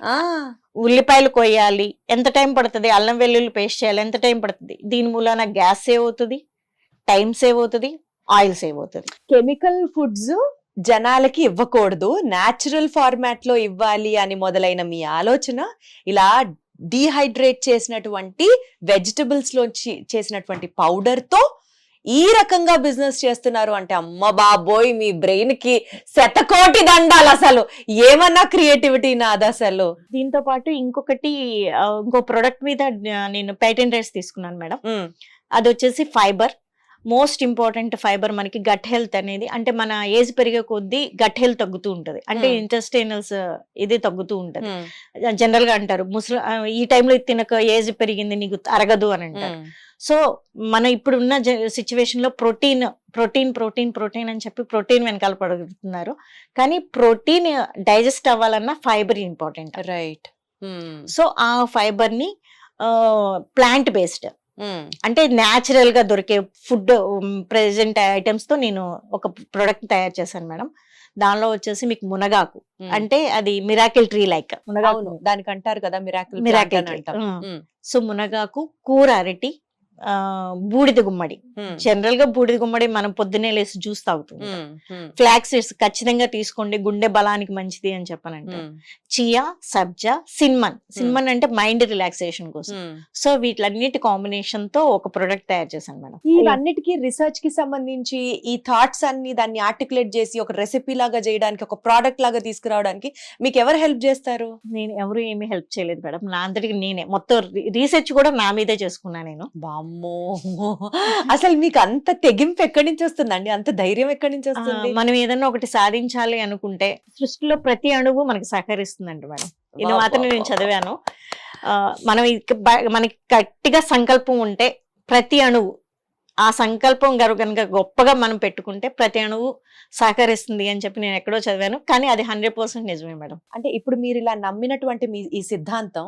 ఉల్లిపాయలు కొయ్యాలి, ఎంత టైం పడుతుంది, అల్లం వెల్లుల్లి పేస్ట్ చేయాలి, ఎంత టైం పడుతుంది. దీని మూలాన గ్యాస్ సేవ్ అవుతుంది, టైం సేవ్ అవుతుంది, ఆయిల్ సేవ్ అవుతుంది. కెమికల్ ఫుడ్స్ జనాలకి ఇవ్వకూడదు, న్యాచురల్ ఫార్మాట్ లో ఇవ్వాలి అని మొదలైన మీ ఆలోచన ఇలా డీహైడ్రేట్ చేసినటువంటి వెజిటబుల్స్ లోంచి చేసినటువంటి పౌడర్ తో ఈ రకంగా బిజినెస్ చేస్తున్నారు అంటే అమ్మ బాబోయ్, మీ బ్రెయిన్ కి 100,000,000 దండాలు. అసలు ఏమన్నా క్రియేటివిటీ నాది అసలు. దీంతో పాటు ఇంకో ప్రొడక్ట్ మీద నేను పేటెంట్ రైట్స్ తీసుకున్నాను మేడం. అది వచ్చేసి ఫైబర్. మోస్ట్ ఇంపార్టెంట్ ఫైబర్ మనకి గట్ హెల్త్ అనేది. అంటే మన ఏజ్ పెరిగే కొద్దీ గట్ హెల్త్ తగ్గుతూ ఉంటది, అంటే ఇంటెస్టైనల్స్ ఇది తగ్గుతూ ఉంటది. జనరల్ గా అంటారు ఈ టైంలో తినక ఏజ్ పెరిగింది నీకు అరగదు అని అంటారు. సో మన ఇప్పుడున్న సిచ్యువేషన్ లో ప్రోటీన్ ప్రోటీన్ ప్రోటీన్ ప్రోటీన్ అని చెప్పి ప్రోటీన్ వెనకాల పడుతున్నారు, కానీ ప్రోటీన్ డైజెస్ట్ అవ్వాలన్నా ఫైబర్ ఇంపార్టెంట్. రైట్. సో ఆ ఫైబర్ ని ప్లాంట్ బేస్డ్ అంటే న్యాచురల్ గా దొరికే ఫుడ్ ప్రెసెంట్ ఐటమ్స్ తో నేను ఒక ప్రొడక్ట్ తయారు చేశాను మేడం. దానిలో వచ్చేసి మీకు మునగాకు, అంటే అది మిరాకిల్ ట్రీ లైక్ మునగాకు దానికి అంటారు కదా మిరాకిల్. సో మునగాకు, కూర అరటి, బూడిద గుమ్మడి. జనరల్ గా బూడిద గుమ్మడి మనం పొద్దున్నే లేసి జ్యూస్ తాగుతుంది. ఫ్లాక్స్ సీడ్స్ ఖచ్చితంగా తీసుకోండి, గుండె బలానికి మంచిది అని చెప్పనంటే. చియా, సబ్జా, సిన్మన్ అంటే మైండ్ రిలాక్సేషన్ కోసం. సో వీటిలన్నిటి కాంబినేషన్ తో ఒక ప్రొడక్ట్ తయారు చేశాను మేడం. ఇవన్నిటికీ రిసర్చ్ కి సంబంధించి ఈ థాట్స్ అన్ని దాన్ని ఆర్టికులేట్ చేసి ఒక రెసిపీ లాగా చేయడానికి, ఒక ప్రోడక్ట్ లాగా తీసుకురావడానికి మీకు ఎవరు హెల్ప్ చేస్తారు? నేను ఎవరు ఏమీ హెల్ప్ చేయలేదు మేడం, నా అంతటికి నేనే మొత్తం రీసెర్చ్ కూడా నా మీదే చేసుకున్నా నేను. బామ్మో, అసలు మీకు అంత తెగింపు ఎక్కడి నుంచి వస్తుందండి? అంత ధైర్యం ఎక్కడి నుంచి వస్తుంది? మనం ఏదన్నా ఒకటి సాధించాలి అనుకుంటే సృష్టిలో ప్రతి అణువు మనకి సహకరిస్తుందండి మేడం. ఇది మాత్రం నేను చదివాను. మనం మనకి గట్టిగా సంకల్పం ఉంటే ప్రతి అణువు, ఆ సంకల్పం కనుక గొప్పగా మనం పెట్టుకుంటే ప్రతి అణువు సహకరిస్తుంది అని చెప్పి నేను ఎక్కడో చదివాను. కానీ అది 100% నిజమే మేడం. అంటే ఇప్పుడు మీరు ఇలా నమ్మినటువంటి మీ ఈ సిద్ధాంతం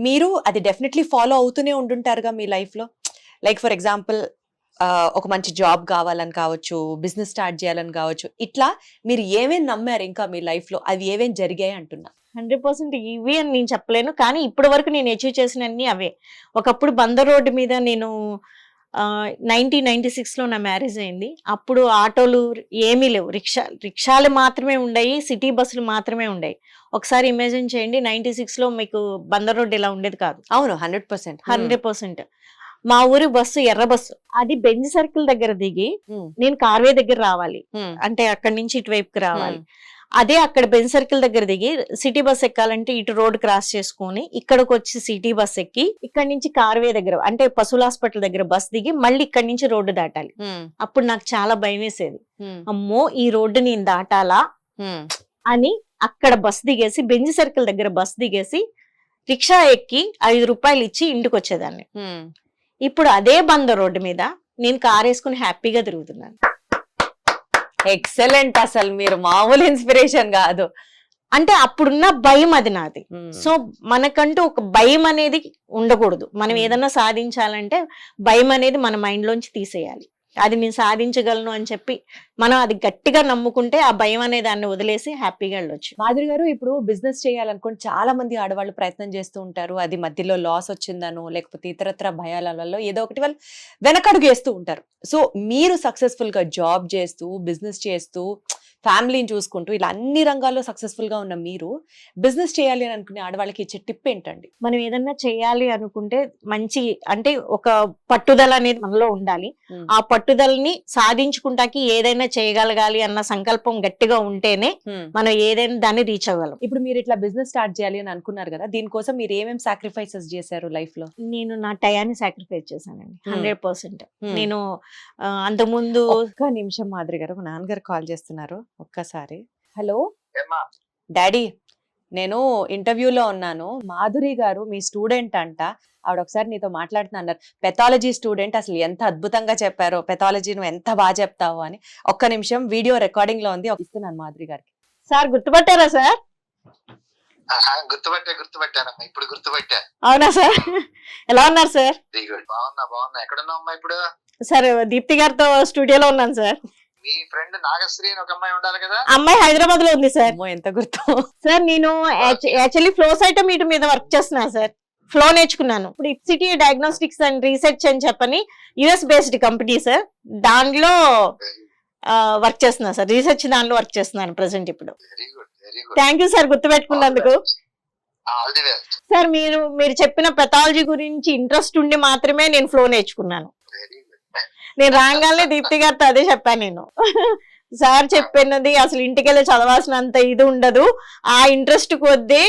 మీరు అది డెఫినెట్లీ ఫాలో అవుతూనే ఉండుంటారుగా మీ లైఫ్ లో. లైక్ ఫర్ ఎగ్జాంపుల్ ఒక మంచి జాబ్ కావాలని కావచ్చు, బిజినెస్ స్టార్ట్ చేయాలని కావచ్చు, ఇట్లా మీరు ఏమేమి నమ్మారు ఇంకా మీ లైఫ్ లో, అవి ఏమేమి జరిగాయి అంటున్నా? 100% ఇవి అని నేను చెప్పలేను, కానీ ఇప్పటి వరకు నేను అచీవ్ చేసినన్ని అవే. ఒకప్పుడు బందర్ రోడ్డు మీద నేను 1996 లో నా మ్యారేజ్ అయింది. అప్పుడు ఆటోలు ఏమీ లేవు, రిక్షాలు మాత్రమే ఉన్నాయి, సిటీ బస్సులు మాత్రమే ఉన్నాయి. ఒకసారి ఇమాజిన్ చేయండి, 96 లో మీకు బందర్ రోడ్ ఇలా ఉండేది కాదు. అవును, 100%. మా ఊరి బస్సు ఎర్ర బస్సు, అది బెంజ్ సర్కిల్ దగ్గర దిగి నేను కార్వే దగ్గర రావాలి, అంటే అక్కడి నుంచి ఇటువైపుకి రావాలి. అదే అక్కడ బెంజ్ సర్కిల్ దగ్గర దిగి సిటీ బస్ ఎక్కాలంటే ఇటు రోడ్ క్రాస్ చేసుకొని ఇక్కడికి వచ్చి సిటీ బస్ ఎక్కి ఇక్కడ నుంచి కార్వే దగ్గర అంటే పశువుల హాస్పిటల్ దగ్గర బస్ దిగి మళ్ళీ ఇక్కడ నుంచి రోడ్డు దాటాలి. అప్పుడు నాకు చాలా భయం వేసేది, అమ్మో ఈ రోడ్డు నేను దాటాలా అని. అక్కడ బస్ దిగేసి బెంజ్ సర్కిల్ దగ్గర బస్ దిగేసి రిక్షా ఎక్కి 5 రూపాయలు ఇచ్చి ఇంటికి వచ్చేదాన్ని. ఇప్పుడు అదే బందర్ రోడ్డు మీద నేను కార్ వేసుకుని హ్యాపీగా తిరుగుతున్నాను. ఎక్సలెంట్, అసలు మీరు మామూలు ఇన్స్పిరేషన్ కాదు. అంటే అప్పుడున్న భయం అది నాది. సో మనకంటూ ఒక భయం అనేది ఉండకూడదు. మనం ఏదన్నా సాధించాలంటే భయం అనేది మన మైండ్ లోంచి తీసేయాలి. అది నేను సాధించగలను అని చెప్పి మనం అది గట్టిగా నమ్ముకుంటే ఆ భయం అనే దాన్ని వదిలేసి హ్యాపీగా వెళ్ళొచ్చు. మాధురి గారు, ఇప్పుడు బిజినెస్ చేయాలనుకోండి చాలా మంది ఆడవాళ్ళు ప్రయత్నం చేస్తూ ఉంటారు. అది మధ్యలో లాస్ వచ్చిందనో లేకపోతే ఇతరత్ర భయాల వల్ల ఏదో ఒకటి వాళ్ళు వెనకడుగు వేస్తూ ఉంటారు. సో మీరు సక్సెస్ఫుల్ గా జాబ్ చేస్తూ, బిజినెస్ చేస్తూ, ఫ్యామిలీని చూసుకుంటూ ఇలా అన్ని రంగాల్లో సక్సెస్ఫుల్ గా ఉన్న మీరు బిజినెస్ చేయాలి అని అనుకునే ఆడవాళ్ళకి ఇచ్చే టిప్ ఏంటండి? మనం ఏదన్నా చేయాలి అనుకుంటే మంచి అంటే ఒక పట్టుదల అనేది మనలో ఉండాలి. ఆ పట్టుదలని సాధించుకుంటాకి ఏదైనా చేయగలగాలి అన్న సంకల్పం గట్టిగా ఉంటేనే మనం ఏదైనా దాన్ని రీచ్ అవ్వగలం. ఇప్పుడు మీరు ఇట్లా బిజినెస్ స్టార్ట్ చేయాలి అని అనుకున్నారు కదా, దీనికోసం మీరు ఏమేమి సాక్రిఫైసెస్ చేశారు లైఫ్ లో? నేను నా టయాన్ని సాక్రిఫైస్ చేశానండి 100%. నేను అంతకుముందు ఒక్క నిమిషం మాధురి గారు, మా నాన్నగారు కాల్ చేస్తున్నారు, ఒక్కసారి. హలో డాడీ, నేను ఇంటర్వ్యూలో ఉన్నాను, మాధురి గారు మీ స్టూడెంట్ అంట, ఆవిడ ఒకసారి నీతో మాట్లాడుతున్నా అన్నారు. పెథాలజీ స్టూడెంట్, అసలు ఎంత అద్భుతంగా చెప్పారో, పెథాలజీ నువ్వు ఎంత బాగా చెప్తావు అని. ఒక్క నిమిషం, వీడియో రికార్డింగ్ లో ఉంది, ఇస్తున్నాను మాధురి గారికి. Sir గుర్తుపట్టారా sir? గుర్తుపట్టానమ్మా, ఇప్పుడు గుర్తుపట్టా. అవునా సార్, ఎలా ఉన్నారు సార్? బాగున్నా. ఎక్కడున్నావు అమ్మా ఇప్పుడు? సార్ దీప్తి గారితో స్టూడియోలో ఉన్నాను సార్. మీ ఫ్రెండ్ నాగశ్రీ అని ఒక అమ్మాయి ఉండాలి కదా? అమ్మాయి హైదరాబాద్ లో ఉంది సార్. ఎంత గుర్తు సార్, నేను యాక్చువల్లీ ఫ్లో సైటోమీటర్ మీద వర్క్ చేస్తున్నా సార్. ఫ్లో నేర్చుకున్నాను. ఇప్పుడు ఇప్సిటీ డయాగ్నోస్టిక్స్ అండ్ రీసెర్చ్ అని చెప్పని యుఎస్ బేస్డ్ కంపెనీ సార్, దానిలో వర్క్ చేస్తున్నా సార్. రీసెర్చ్ దానిలో వర్క్ చేస్తున్నాను ప్రెసెంట్ ఇప్పుడు. థ్యాంక్ యూ సార్ గుర్తుపెట్టుకున్నందుకు. సార్ మీరు చెప్పిన పెథాలజీ గురించి ఇంట్రెస్ట్ ఉండి మాత్రమే నేను ఫ్లో నేర్చుకున్నాను. నేను రాగానే దీప్తి గారితో అదే చెప్పాను నేను. సార్ చెప్పినది అసలు ఇంటికెళ్ళి చదవాల్సినంత ఇది ఉండదు, ఆ ఇంట్రెస్ట్ కొద్దీ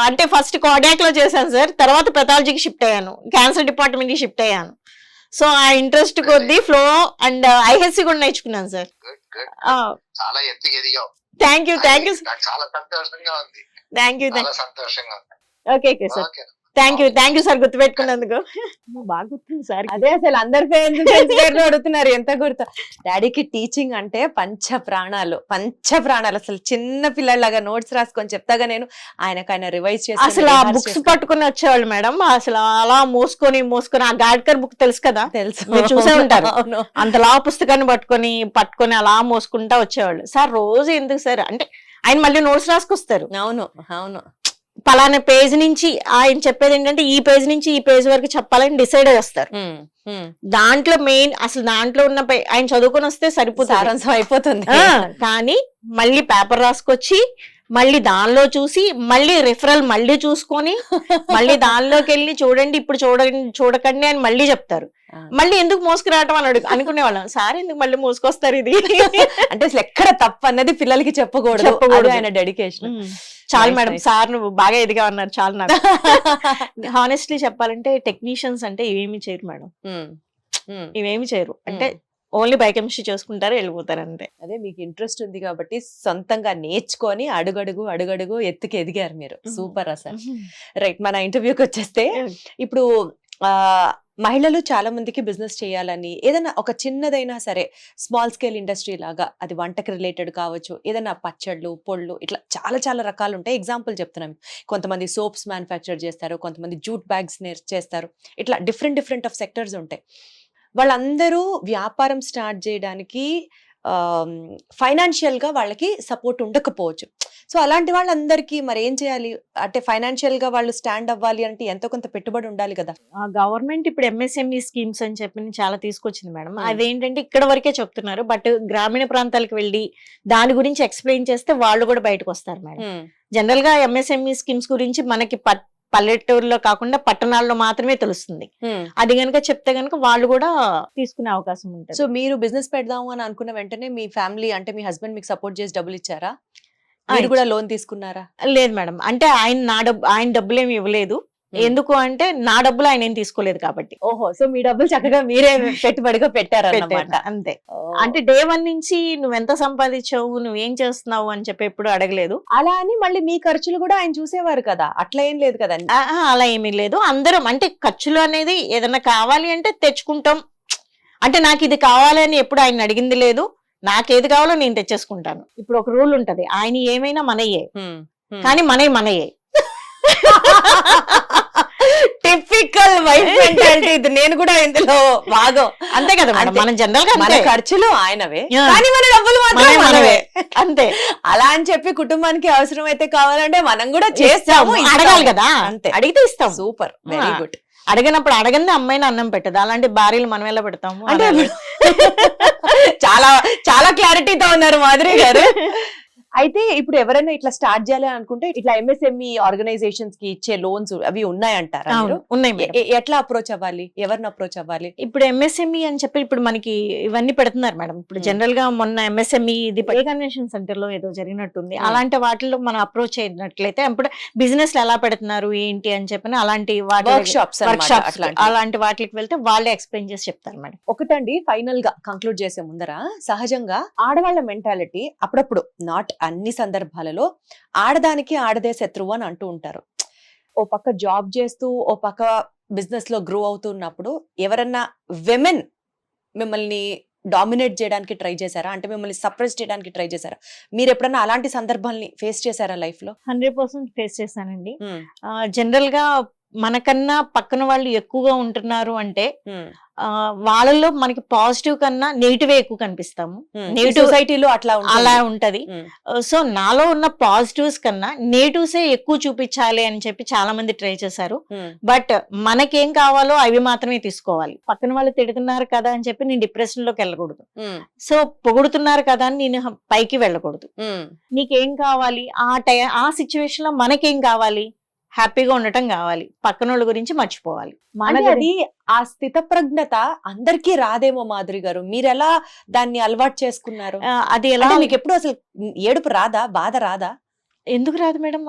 అంటే ఫస్ట్ కార్డియాక్ లో చేశాను సార్, తర్వాత పెథాలజీకి షిఫ్ట్ అయ్యాను, క్యాన్సర్ డిపార్ట్మెంట్ కి షిఫ్ట్ అయ్యాను. సో ఆ ఇంట్రెస్ట్ కొద్దీ ఫ్లో అండ్ ఐహెచ్సి కూడా నేర్చుకున్నాను సార్. చాలా ఎదిగావు. థ్యాంక్ యూ చాలా సంతోషంగా ఉంది. థ్యాంక్ యూ సంతోషంగా ఉంది. Okay sir, thank you sir గుర్తుపెట్టుకున్నందుకు. బాగా గుర్తుంది సార్. అదే అసలు అందరి పేరెంట్స్ అడుగుతున్నారు ఎంత గుర్తు. డాడీకి టీచింగ్ అంటే పంచ ప్రాణాలు. అసలు చిన్న పిల్లలాగా నోట్స్ రాసుకొని చెప్తాగా నేను ఆయన రివైజ్ చేసి అసలు ఆ బుక్స్ పట్టుకుని వచ్చేవాళ్ళు మేడం. అసలు అలా మోసుకొని ఆ గాడ్కర్ బుక్ తెలుసు కదా, తెలుసు, మీరు చూసే ఉంటారు. అంతలా పుస్తకాన్ని పట్టుకొని అలా మోసుకుంటా వచ్చేవాళ్ళు సార్. రోజు ఎందుకు సార్ అంటే ఆయన మళ్ళీ నోట్స్ రాసుకొస్తారు. అవును పలానా పేజ్ నుంచి ఆయన చెప్పేది ఏంటంటే ఈ పేజ్ నుంచి ఈ పేజ్ వరకు చెప్పాలని డిసైడ్ చేస్తారు. దాంట్లో మెయిన్ అసలు దాంట్లో ఉన్న ఆయన చదువుకొని వస్తే సరిపోతుంది, సారాంశం అయిపోతుంది. కానీ మళ్ళీ పేపర్ రాసుకొచ్చి మళ్ళీ దానిలో చూసి మళ్ళీ రిఫరల్ మళ్ళీ చూసుకొని మళ్ళీ దానిలోకి వెళ్ళి చూడండి ఇప్పుడు చూడకండి అని మళ్ళీ చెప్తారు. మళ్ళీ ఎందుకు మోసుకురావటం అని అనుకునేవాళ్ళం. సార్ ఎందుకు మళ్ళీ మోసుకొస్తారు ఇది అంటే అసలు ఎక్కడ తప్పు అన్నది పిల్లలకి చెప్పకూడదు. ఆయన డెడికేషన్ చాలు మేడం, సార్ నువ్వు బాగా ఎదిగా ఉన్నారు చాలు. నాకు హానెస్ట్లీ చెప్పాలంటే టెక్నీషియన్స్ అంటే ఇవేమి చేయరు మేడం, ఇవేమి చేయరు. అంటే ఓన్లీ బయోకెమిస్ట్రీ చేసుకుంటారు వెళ్ళిపోతారు అంతే. అదే మీకు ఇంట్రెస్ట్ ఉంది కాబట్టి సొంతంగా నేర్చుకొని అడుగడుగు ఎత్తుకి ఎదిగారు మీరు. సూపర్ అసలు. రైట్, మన ఇంటర్వ్యూకి వచ్చేస్తే ఇప్పుడు మహిళలు చాలా మందికి బిజినెస్ చేయాలని ఏదైనా ఒక చిన్నదైనా సరే స్మాల్ స్కేల్ ఇండస్ట్రీ లాగా, అది వంటకి రిలేటెడ్ కావచ్చు, ఏదైనా పచ్చళ్ళు పొళ్ళు ఇట్లా చాలా చాలా రకాలు ఉంటాయి. ఎగ్జాంపుల్ చెప్తున్నాం, కొంతమంది సోప్స్ మ్యానుఫ్యాక్చర్ చేస్తారు, కొంతమంది జూట్ బ్యాగ్స్ చేస్తారు, ఇట్లా డిఫరెంట్ ఆఫ్ సెక్టర్స్ ఉంటాయి. వాళ్ళందరూ వ్యాపారం స్టార్ట్ చేయడానికి ఫైనాన్షియల్ గా వాళ్ళకి సపోర్ట్ ఉండకపోవచ్చు. సో అలాంటి వాళ్ళందరికీ మరి ఏం చేయాలి అంటే ఫైనాన్షియల్ గా వాళ్ళు స్టాండ్ అవ్వాలి అంటే ఎంతో కొంత పెట్టుబడి ఉండాలి కదా. గవర్నమెంట్ ఇప్పుడు ఎంఎస్ఎంఈ స్కీమ్స్ అని చెప్పి చాలా తీసుకొచ్చింది మేడం. అదేంటంటే ఇక్కడ వరకే చెప్తున్నారు, బట్ గ్రామీణ ప్రాంతాలకు వెళ్ళి దాని గురించి ఎక్స్ప్లెయిన్ చేస్తే వాళ్ళు కూడా బయటకు వస్తారు మేడం. జనరల్ గా ఎంఎస్ఎంఈ స్కీమ్స్ గురించి మనకి పల్లెటూరులో కాకుండా పట్టణాల్లో మాత్రమే తెలుస్తుంది. అది గనక చెప్తే గనక వాళ్ళు కూడా తీసుకునే అవకాశం ఉంటుంది. సో మీరు బిజినెస్ పెడదాము అని అనుకున్న వెంటనే మీ ఫ్యామిలీ అంటే మీ హస్బెండ్ మీకు సపోర్ట్ చేసి డబ్బులు ఇచ్చారా? మీరు కూడా లోన్ తీసుకున్నారా? లేదు మేడం, అంటే ఆయన డబ్బులు ఏమి ఇవ్వలేదు. ఎందుకు అంటే నా డబ్బులు ఆయన ఏం తీసుకోలేదు కాబట్టి. ఓహో, సో మీ డబ్బులు చక్కగా మీరే పెట్టుబడిగా పెట్టారన్నమాట. అంతే. అంటే డే 1 నుంచి నువ్వెంత సంపాదించావు, నువ్వేం చేస్తున్నావు అని చెప్పి ఎప్పుడు అడగలేదు. అలా అని మళ్ళీ మీ ఖర్చులు కూడా ఆయన చూసేవారు కదా, అట్లా ఏం లేదు కదా? అలా ఏమీ లేదు. అందరం అంటే ఖర్చులు అనేది ఏదైనా కావాలి అంటే తెచ్చుకుంటాం. అంటే నాకు ఇది కావాలని ఎప్పుడు ఆయన అడిగింది లేదు. నాకేది కావాలో నేను తెచ్చేసుకుంటాను. ఇప్పుడు ఒక రూల్ ఉంటది, ఆయన ఏమైనా మనయ్యే కానీ మనయ్యే. టిపికల్ వైఫ్ మెంటాలిటీ ఇది. నేను కూడా ఇందులో భాగం. అంతే కదా మేడం, మనం జనరల్ గా మన ఖర్చులు ఆయనవే కానీ మన డబ్బులు మాత్రం మనవే. అంతే. అలా అని చెప్పి కుటుంబానికి అవసరం అయితే కావాలంటే మనం కూడా చేస్తాము. అడగాలి కదా, అంతే, అడిగితే ఇస్తాం. Super, very good. అడిగినప్పుడు అడగంది అమ్మాయిని అన్నం పెట్టదు. అలాంటి భార్యలు మనం ఎలా పెడతాము అంటే చాలా చాలా క్లారిటీతో ఉన్నారు మాధురి గారు. అయితే ఇప్పుడు ఎవరైనా ఇట్లా స్టార్ట్ చేయాలి అనుకుంటే ఇట్లా ఎంఎస్ఎంఈ ఆర్గనైజేషన్స్ కి ఇచ్చే లోన్స్ అవి ఉన్నాయంటారా? ఉన్నాయి. ఎట్లా అప్రోచ్ అవ్వాలి, ఎవరిని అప్రోచ్ అవ్వాలి? ఇప్పుడు ఎంఎస్ఎంఈ అని చెప్పి ఇప్పుడు మనకి ఇవన్నీ పెడుతున్నారు మేడం. ఇప్పుడు జనరల్ గా మొన్న ఎంఎస్ఎంఈ ఇది కన్వెన్షన్ సెంటర్ లో ఏదో జరిగినట్టుంది. అలాంటి వాటిలో మనం అప్రోచ్ అయినట్లయితే ఇప్పుడు బిజినెస్ ఎలా పెడుతున్నారు ఏంటి అని చెప్పి అలాంటి వర్క్షాప్స్ అలాంటి వాటికి వెళ్తే వాళ్ళే ఎక్స్ప్లెయిన్ చేసి చెప్తారు మేడం. ఒకటండి, ఫైనల్ గా కంక్లూడ్ చేసే ముందర సహజంగా ఆడవాళ్ళ మెంటాలిటీ అప్పుడప్పుడు, నాట్ అన్ని సందర్భాలలో, ఆడదానికి ఆడదే శత్రువు అని అంటూ ఉంటారు. ఓ పక్క జాబ్ చేస్తూ ఓ పక్క బిజినెస్ లో గ్రో అవుతున్నప్పుడు ఎవరన్నా విమెన్ మిమ్మల్ని డామినేట్ చేయడానికి ట్రై చేశారా? అంటే మిమ్మల్ని సప్రెస్ చేయడానికి ట్రై చేశారా? మీరు ఎప్పుడన్నా అలాంటి సందర్భాల్ని ఫేస్ చేశారా లైఫ్ లో? 100% ఫేస్ చేశానండి. జనరల్ గా మనకన్నా పక్కన వాళ్ళు ఎక్కువగా ఉంటున్నారు అంటే వాళ్ళలో మనకి పాజిటివ్ కన్నా నెగిటివ్ ఎక్కువ కనిపిస్తాము. నెగిటివ్ సొసైటీలో అలా ఉంటది. సో నాలో ఉన్న పాజిటివ్స్ కన్నా నెగిటివ్సే ఎక్కువ చూపించాలి అని చెప్పి చాలా మంది ట్రై చేశారు. బట్ మనకేం కావాలో అవి మాత్రమే తీసుకోవాలి. పక్కన వాళ్ళు తిడుతున్నారు కదా అని చెప్పి నేను డిప్రెషన్ లోకి వెళ్ళకూడదు. సో పొగుడుతున్నారు కదా అని నేను పైకి వెళ్ళకూడదు. నీకేం కావాలి, ఆ సిచ్యువేషన్ లో మనకేం కావాలి, హ్యాపీగా ఉండటం కావాలి, పక్కన వాళ్ళ గురించి మర్చిపోవాలి. అది ఆ స్థిత ప్రజ్ఞత అందరికీ రాదేమో మాధురి గారు, మీరు ఎలా దాన్ని అలవాటు చేసుకున్నారు? అది ఎలా, మీకు ఎప్పుడు అసలు ఏడుపు రాదా, బాధ రాదా? ఎందుకు రాదు మేడం,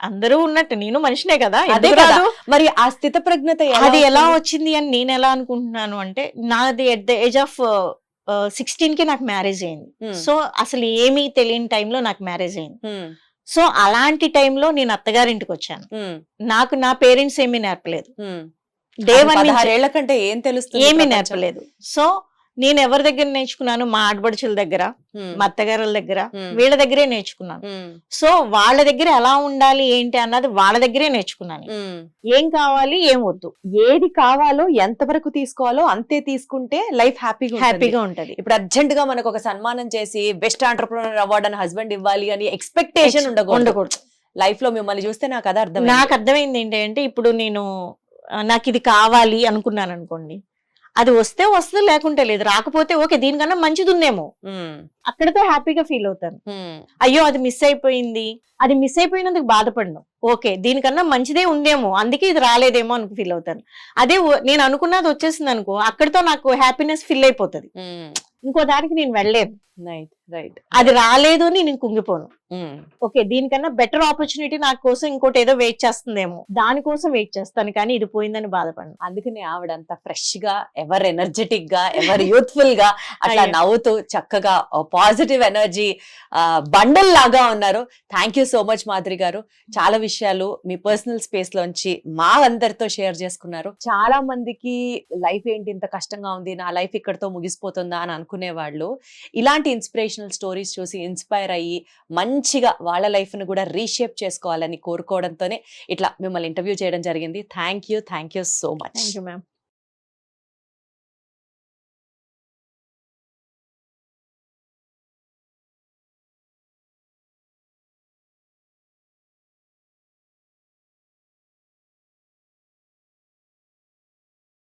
అందరూ ఉన్నట్టు నేను మనిషినే కదా. అదే కదా, మరి ఆ స్థిత ప్రజ్ఞత అది ఎలా వచ్చింది అని నేను ఎలా అనుకుంటున్నాను అంటే, నాది ఎట్ ద ఏజ్ ఆఫ్ 16 కి నాకు మ్యారేజ్ అయింది. సో అసలు ఏమీ తెలియని టైంలో నాకు మ్యారేజ్ అయింది. సో అలాంటి టైంలో నేను అత్తగారింటికి వచ్చాను. నాకు నా పేరెంట్స్ ఏమీ నేర్పలేదు. డే 1 కంటే ఏం తెలుస్తుంది, ఏమీ నేర్పలేదు. సో నేను ఎవరి దగ్గర నేర్చుకున్నాను, మా ఆడబడుచుల దగ్గర, మా అత్తగారుల దగ్గర, వీళ్ళ దగ్గరే నేర్చుకున్నాను. సో వాళ్ళ దగ్గర ఎలా ఉండాలి ఏంటి అన్నది వాళ్ళ దగ్గరే నేర్చుకున్నాను. ఏం కావాలి ఏం వద్దు, ఏది కావాలో ఎంత వరకు తీసుకోవాలో అంతే తీసుకుంటే లైఫ్ హ్యాపీగా ఉంటది. ఇప్పుడు అర్జెంట్ గా మనకు ఒక సన్మానం చేసి బెస్ట్ ఆంటర్‌ప్రెన్యూర్ అవార్డ్ అని హస్బెండ్ ఇవ్వాలి అని ఎక్స్పెక్టేషన్ ఉండకూడదు. లైఫ్ లో మిమ్మల్ని చూస్తే నాకు అది అర్థం నాకు అర్థమైంది ఏంటంటే ఇప్పుడు నేను నాకు ఇది కావాలి అనుకున్నాను అనుకోండి, అది వస్తే వస్తుంది, లేకుంటే లేదు. రాకపోతే ఓకే, దీనికన్నా మంచిది ఉందేమో, అక్కడితో హ్యాపీగా ఫీల్ అవుతాను. అయ్యో అది మిస్ అయిపోయింది, అది మిస్ అయిపోయినందుకు బాధపడను. ఓకే, దీనికన్నా మంచిదే ఉందేమో, అందుకే ఇది రాలేదేమో అని ఫీల్ అవుతాను. అదే నేను అనుకున్నది వచ్చేసింది అనుకో, అక్కడితో నాకు హ్యాపీనెస్ ఫిల్ అయిపోతుంది. ఇంకో దానికి నేను వెళ్ళలేను. రైట్. అది రాలేదు అని నేను కుంగిపోను. ఓకే, దీనికన్నా బెటర్ ఆపర్చునిటీ నా కోసం ఇంకోటి ఏదో వెయిట్ చేస్తుందేమో, దానికోసం వెయిట్ చేస్తాను, కానీ ఇది పోయిందని బాధపడను. అందుకనే ఆవిడ అంత ఫ్రెష్ గా, ఎవరు ఎనర్జెటిక్ గా, ఎవరు యూత్ఫుల్ గా అట్లా అయ్యో. నవ్వుతూ చక్కగా పాజిటివ్ ఎనర్జీ బండల్ లాగా ఉన్నారు. Thank you so much Madhuri గారు. చాలా విషయాలు మీ పర్సనల్ స్పేస్ లోంచి మా అందరితో షేర్ చేసుకున్నారు. చాలా మందికి లైఫ్ ఏంటి ఇంత కష్టంగా ఉంది, నా లైఫ్ ఇక్కడతో ముగిసిపోతుందా అని అనుకునే వాళ్ళు ఇలాంటి ఇన్స్పిరేషనల్ స్టోరీస్ చూసి ఇన్స్పైర్ అయ్యి మంచిగా వాళ్ళ లైఫ్ ను కూడా రీషేప్ చేసుకోవాలని కోరుకోవడంతోనే ఇట్లా మిమ్మల్ని ఇంటర్వ్యూ చేయడం జరిగింది. Thank you so much. Thank you ma'am.